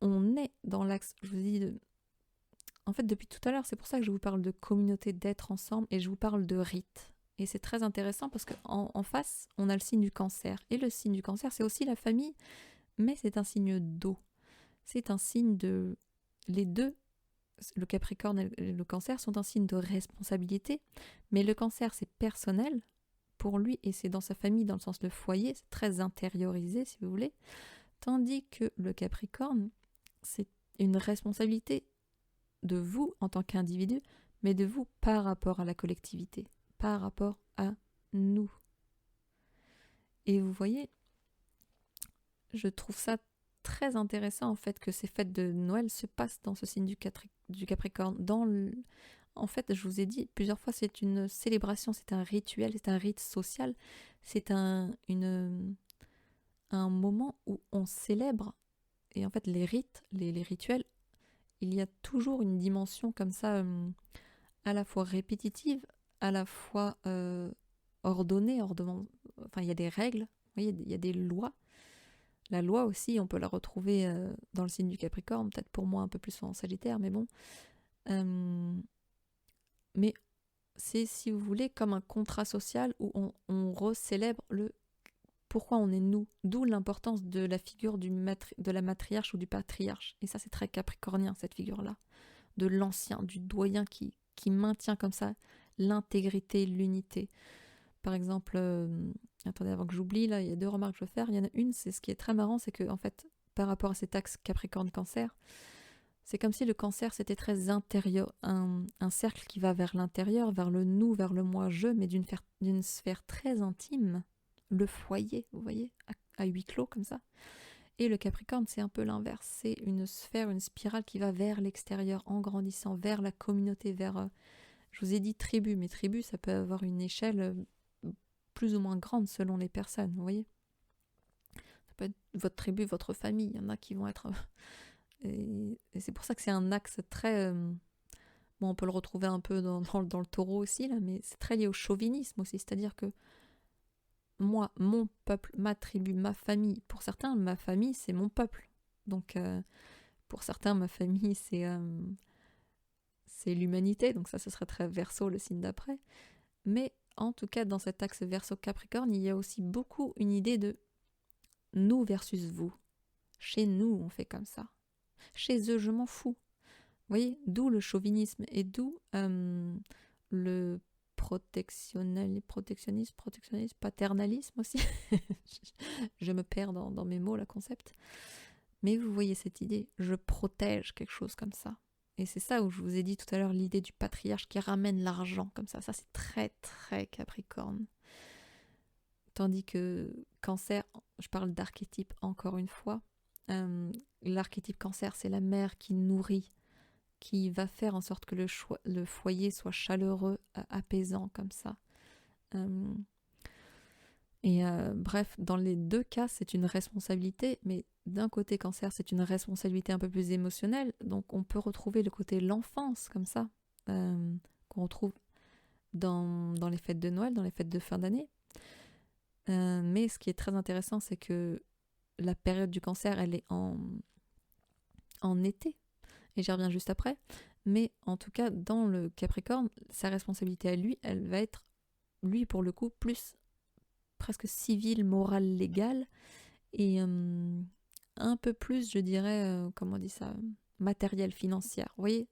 on est dans l'axe, je vous dis, en fait depuis tout à l'heure, c'est pour ça que je vous parle de communauté, d'être ensemble, et je vous parle de rite. Et c'est très intéressant parce qu'en face, on a le signe du Cancer. Et le signe du Cancer, c'est aussi la famille, mais c'est un signe d'eau. C'est un signe de... Les deux, le Capricorne et le Cancer, sont un signe de responsabilité, mais le Cancer, c'est personnel pour lui, et c'est dans sa famille, dans le sens le foyer, c'est très intériorisé, si vous voulez, tandis que le Capricorne, c'est une responsabilité de vous en tant qu'individu, mais de vous par rapport à la collectivité, par rapport à nous. Et vous voyez, je trouve ça très intéressant en fait que ces fêtes de Noël se passent dans ce signe du Capricorne. En fait, je vous ai dit plusieurs fois, c'est une célébration, c'est un rituel, c'est un rite social, c'est un moment où on célèbre. Et en fait, les rites, les rituels, il y a toujours une dimension comme ça, à la fois répétitive, à la fois ordonnée, enfin il y a des règles, vous voyez, il y a des lois. La loi aussi, on peut la retrouver dans le signe du Capricorne, peut-être pour moi un peu plus en Sagittaire, mais bon. Mais c'est, si vous voulez, comme un contrat social où on recélèbre le pourquoi on est nous, d'où l'importance de la figure de la matriarche ou du patriarche. Et ça, c'est très capricornien, cette figure-là, de l'ancien, du doyen qui maintient comme ça l'intégrité, l'unité. Par exemple, attendez, avant que j'oublie, là, il y a deux remarques que je veux faire. Il y en a une, c'est ce qui est très marrant, c'est que, en fait, par rapport à cet axe Capricorne-Cancer, c'est comme si le Cancer, c'était très intérieur, un cercle qui va vers l'intérieur, vers le nous, vers le moi-je, mais d'une sphère très intime, le foyer, vous voyez, à huis clos, comme ça. Et le Capricorne, c'est un peu l'inverse, c'est une sphère, une spirale qui va vers l'extérieur, en grandissant, vers la communauté, vers... je vous ai dit tribu, mais tribu, ça peut avoir une échelle plus ou moins grande selon les personnes, vous voyez. Ça peut être votre tribu, votre famille, il y en a qui vont être... et c'est pour ça que c'est un axe très... bon, on peut le retrouver un peu dans le taureau aussi, là, mais c'est très lié au chauvinisme aussi, c'est-à-dire que moi, mon peuple, ma tribu, ma famille, pour certains, ma famille, c'est mon peuple. Donc, pour certains, ma famille, c'est l'humanité, donc ça, ce serait très Verseau, le signe d'après. Mais en tout cas, dans cet axe Verseau-Capricorne, il y a aussi beaucoup une idée de nous versus vous. Chez nous, on fait comme ça. Chez eux, je m'en fous. Vous voyez, d'où le chauvinisme et d'où le protectionnisme, paternalisme aussi. Je me perds dans mes mots, le concept. Mais vous voyez cette idée, je protège quelque chose comme ça. Et c'est ça où je vous ai dit tout à l'heure l'idée du patriarche qui ramène l'argent comme ça. Ça, c'est très, très Capricorne. Tandis que Cancer, je parle d'archétype encore une fois. L'archétype Cancer, c'est la mère qui nourrit, qui va faire en sorte que le foyer soit chaleureux, apaisant comme ça. Bref, dans les deux cas, c'est une responsabilité, mais d'un côté Cancer, c'est une responsabilité un peu plus émotionnelle, donc on peut retrouver le côté l'enfance comme ça, qu'on retrouve dans les fêtes de Noël, dans les fêtes de fin d'année. Mais ce qui est très intéressant, c'est que la période du Cancer, elle est en été, et j'y reviens juste après. Mais en tout cas, dans le Capricorne, sa responsabilité à lui, elle va être, lui pour le coup, plus presque civile, morale, légale, et un peu plus, je dirais, comment on dit ça, matérielle, financière. Vous voyez,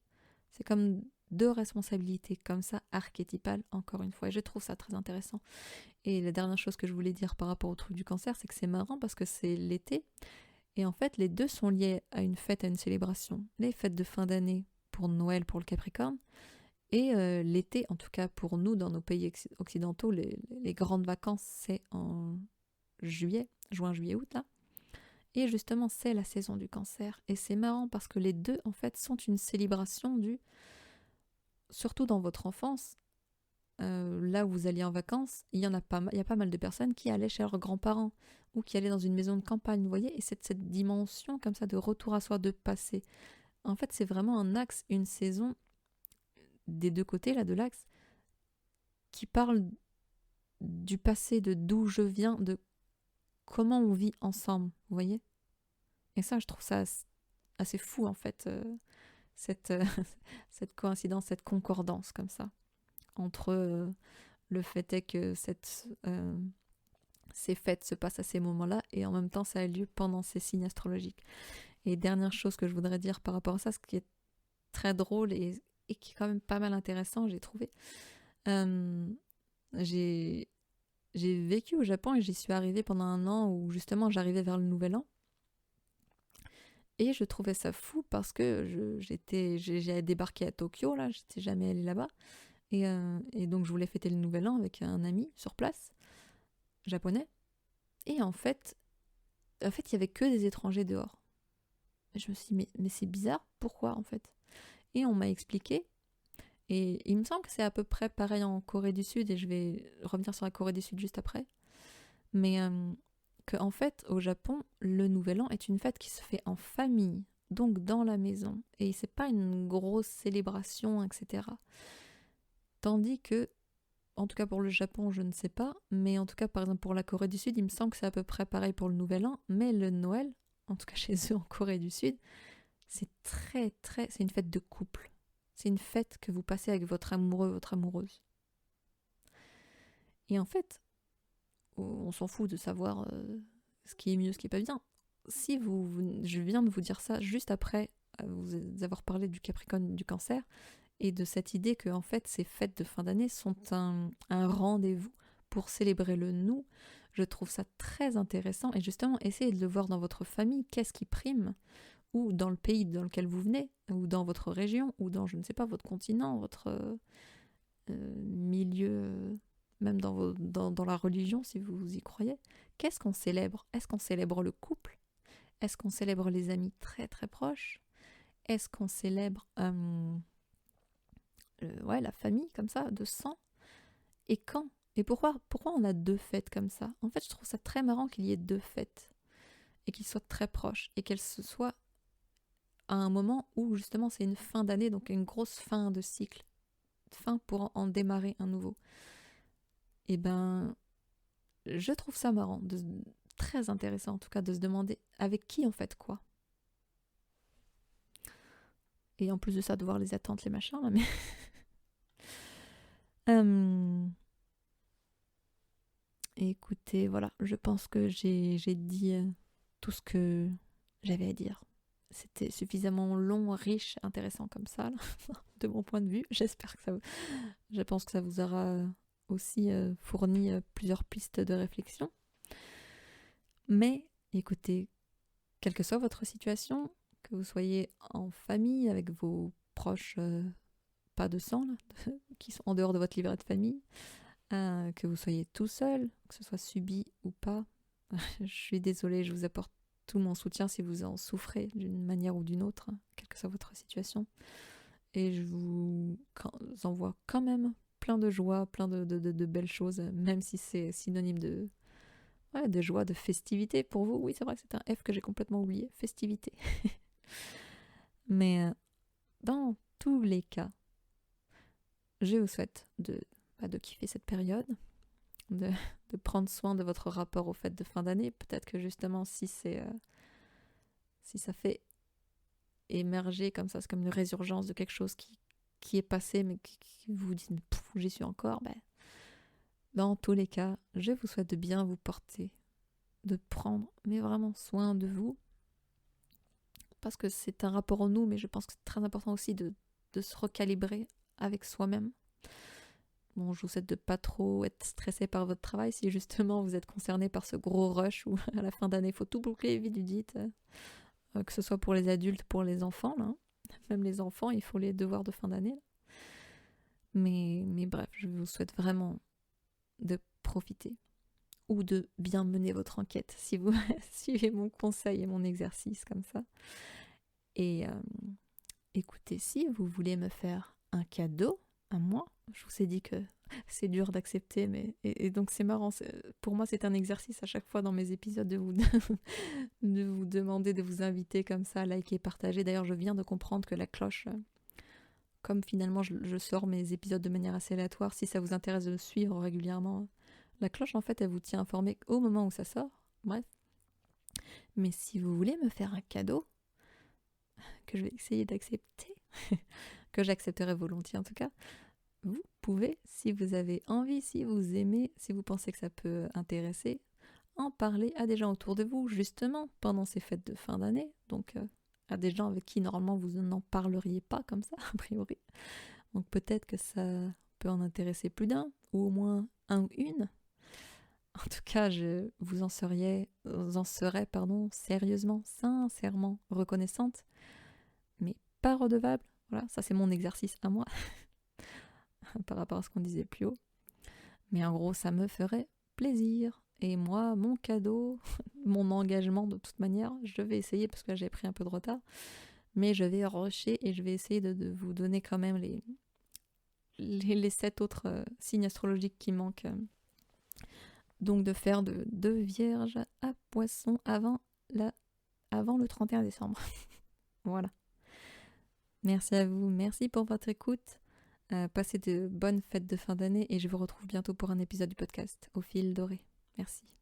c'est comme deux responsabilités comme ça, archétypales, encore une fois. Et je trouve ça très intéressant. Et la dernière chose que je voulais dire par rapport au truc du Cancer, c'est que c'est marrant parce que c'est l'été. Et en fait, les deux sont liés à une fête, à une célébration. Les fêtes de fin d'année pour Noël, pour le Capricorne. Et l'été, en tout cas pour nous, dans nos pays occidentaux, les grandes vacances, c'est en juin, juillet, août, là. Et justement, c'est la saison du Cancer. Et c'est marrant parce que les deux, en fait, sont une célébration surtout dans votre enfance, là où vous alliez en vacances, il y a pas mal de personnes qui allaient chez leurs grands-parents ou qui allaient dans une maison de campagne, vous voyez, et cette dimension comme ça de retour à soi, de passé. En fait, c'est vraiment un axe, une saison des deux côtés là de l'axe qui parle du passé, de d'où je viens, de comment on vit ensemble, vous voyez. Et ça, je trouve ça assez fou en fait, cette, cette coïncidence, cette concordance comme ça entre le fait est que ces fêtes se passent à ces moments-là et en même temps ça a lieu pendant ces signes astrologiques. Et dernière chose que je voudrais dire par rapport à ça, ce qui est très drôle et qui est quand même pas mal intéressant, j'ai trouvé. J'ai vécu au Japon et j'y suis arrivée pendant un an où justement j'arrivais vers le Nouvel An. Et je trouvais ça fou parce que j'ai débarqué à Tokyo, là, j'étais jamais allée là-bas. Et donc je voulais fêter le Nouvel An avec un ami sur place, japonais. Et en fait, il y avait que des étrangers dehors. Et je me suis dit, mais c'est bizarre, pourquoi en fait? Et on m'a expliqué, et il me semble que c'est à peu près pareil en Corée du Sud, et je vais revenir sur la Corée du Sud juste après. Mais qu'en fait, au Japon, le Nouvel An est une fête qui se fait en famille, donc dans la maison. Et c'est pas une grosse célébration, etc. Tandis que, en tout cas pour le Japon, je ne sais pas, mais en tout cas, par exemple, pour la Corée du Sud, il me semble que c'est à peu près pareil pour le Nouvel An, mais le Noël, en tout cas chez eux en Corée du Sud, c'est c'est une fête de couple. C'est une fête que vous passez avec votre amoureux, votre amoureuse. Et en fait, on s'en fout de savoir ce qui est mieux, ce qui est pas bien. Je viens de vous dire ça juste après vous avoir parlé du Capricorne, du Cancer, et de cette idée que en fait ces fêtes de fin d'année sont un rendez-vous pour célébrer le nous. Je trouve ça très intéressant et justement essayez de le voir dans votre famille, qu'est-ce qui prime, ou dans le pays dans lequel vous venez, ou dans votre région, ou dans, je ne sais pas, votre continent, votre milieu, même dans la religion si vous y croyez. Qu'est-ce qu'on célèbre? Est-ce qu'on célèbre le couple? Est-ce qu'on célèbre les amis très très proches? Est-ce qu'on célèbre la famille comme ça, de sang? Et quand? Et pourquoi on a deux fêtes comme ça? En fait, je trouve ça très marrant qu'il y ait deux fêtes et qu'ils soient très proches et qu'elles se soient à un moment où justement c'est une fin d'année, donc une grosse fin de cycle, fin pour en démarrer un nouveau. Et ben, je trouve ça marrant, très intéressant en tout cas, de se demander avec qui on fête quoi. Et en plus de ça, de voir les attentes, les machins, là, mais... Écoutez, voilà, je pense que j'ai dit tout ce que j'avais à dire. C'était suffisamment long, riche, intéressant comme ça, là, de mon point de vue. J'espère que je pense que ça vous aura aussi fourni plusieurs pistes de réflexion. Mais écoutez, quelle que soit votre situation, que vous soyez en famille avec vos proches pas de sang, là, qui sont en dehors de votre livret de famille, que vous soyez tout seul, que ce soit subi ou pas, je suis désolée, je vous apporte tout mon soutien si vous en souffrez d'une manière ou d'une autre, quelle que soit votre situation. Et je vous envoie quand même plein de joie, plein de belles choses, même si c'est synonyme de joie, de festivité pour vous. Oui, c'est vrai que c'est un F que j'ai complètement oublié, festivité. Mais dans tous les cas, je vous souhaite de kiffer cette période, de prendre soin de votre rapport aux fêtes de fin d'année. Peut-être que justement, si ça fait émerger comme ça, c'est comme une résurgence de quelque chose qui est passé, mais qui vous dit j'y suis encore, dans tous les cas, je vous souhaite de bien vous porter, de prendre mais vraiment soin de vous, parce que c'est un rapport en nous, mais je pense que c'est très important aussi de se recalibrer avec soi-même. Bon, je vous souhaite de pas trop être stressé par votre travail si justement vous êtes concerné par ce gros rush où à la fin d'année il faut tout boucler vite du dit, que ce soit pour les adultes, pour les enfants, là. Même les enfants, il faut les devoirs de fin d'année. Mais bref, je vous souhaite vraiment de profiter ou de bien mener votre enquête si vous suivez mon conseil et mon exercice comme ça. Et écoutez, si vous voulez me faire un cadeau à moi, je vous ai dit que c'est dur d'accepter, mais et donc c'est marrant. Pour moi, c'est un exercice à chaque fois dans mes épisodes de vous demander, de vous inviter comme ça, à liker, partager. D'ailleurs, je viens de comprendre que la cloche, comme finalement je sors mes épisodes de manière assez aléatoire, si ça vous intéresse de me suivre régulièrement, la cloche en fait elle vous tient informé au moment où ça sort. Bref. Mais si vous voulez me faire un cadeau, que je vais essayer d'accepter, que j'accepterai volontiers en tout cas, vous pouvez, si vous avez envie, si vous aimez, si vous pensez que ça peut intéresser, en parler à des gens autour de vous, justement, pendant ces fêtes de fin d'année. Donc, à des gens avec qui, normalement, vous n'en parleriez pas comme ça, a priori. Donc, peut-être que ça peut en intéresser plus d'un, ou au moins un ou une. En tout cas, je vous en serais, sérieusement, sincèrement reconnaissante, mais pas redevable. Voilà, ça c'est mon exercice à moi, par rapport à ce qu'on disait plus haut. Mais en gros, ça me ferait plaisir. Et moi, mon cadeau, mon engagement de toute manière, je vais essayer, parce que là j'ai pris un peu de retard, mais je vais rusher et je vais essayer de vous donner quand même les 7 autres signes astrologiques qui manquent. Donc de faire de Vierge à Poisson avant le 31 décembre. Voilà. Merci à vous, merci pour votre écoute. Passez de bonnes fêtes de fin d'année et je vous retrouve bientôt pour un épisode du podcast Au fil doré. Merci.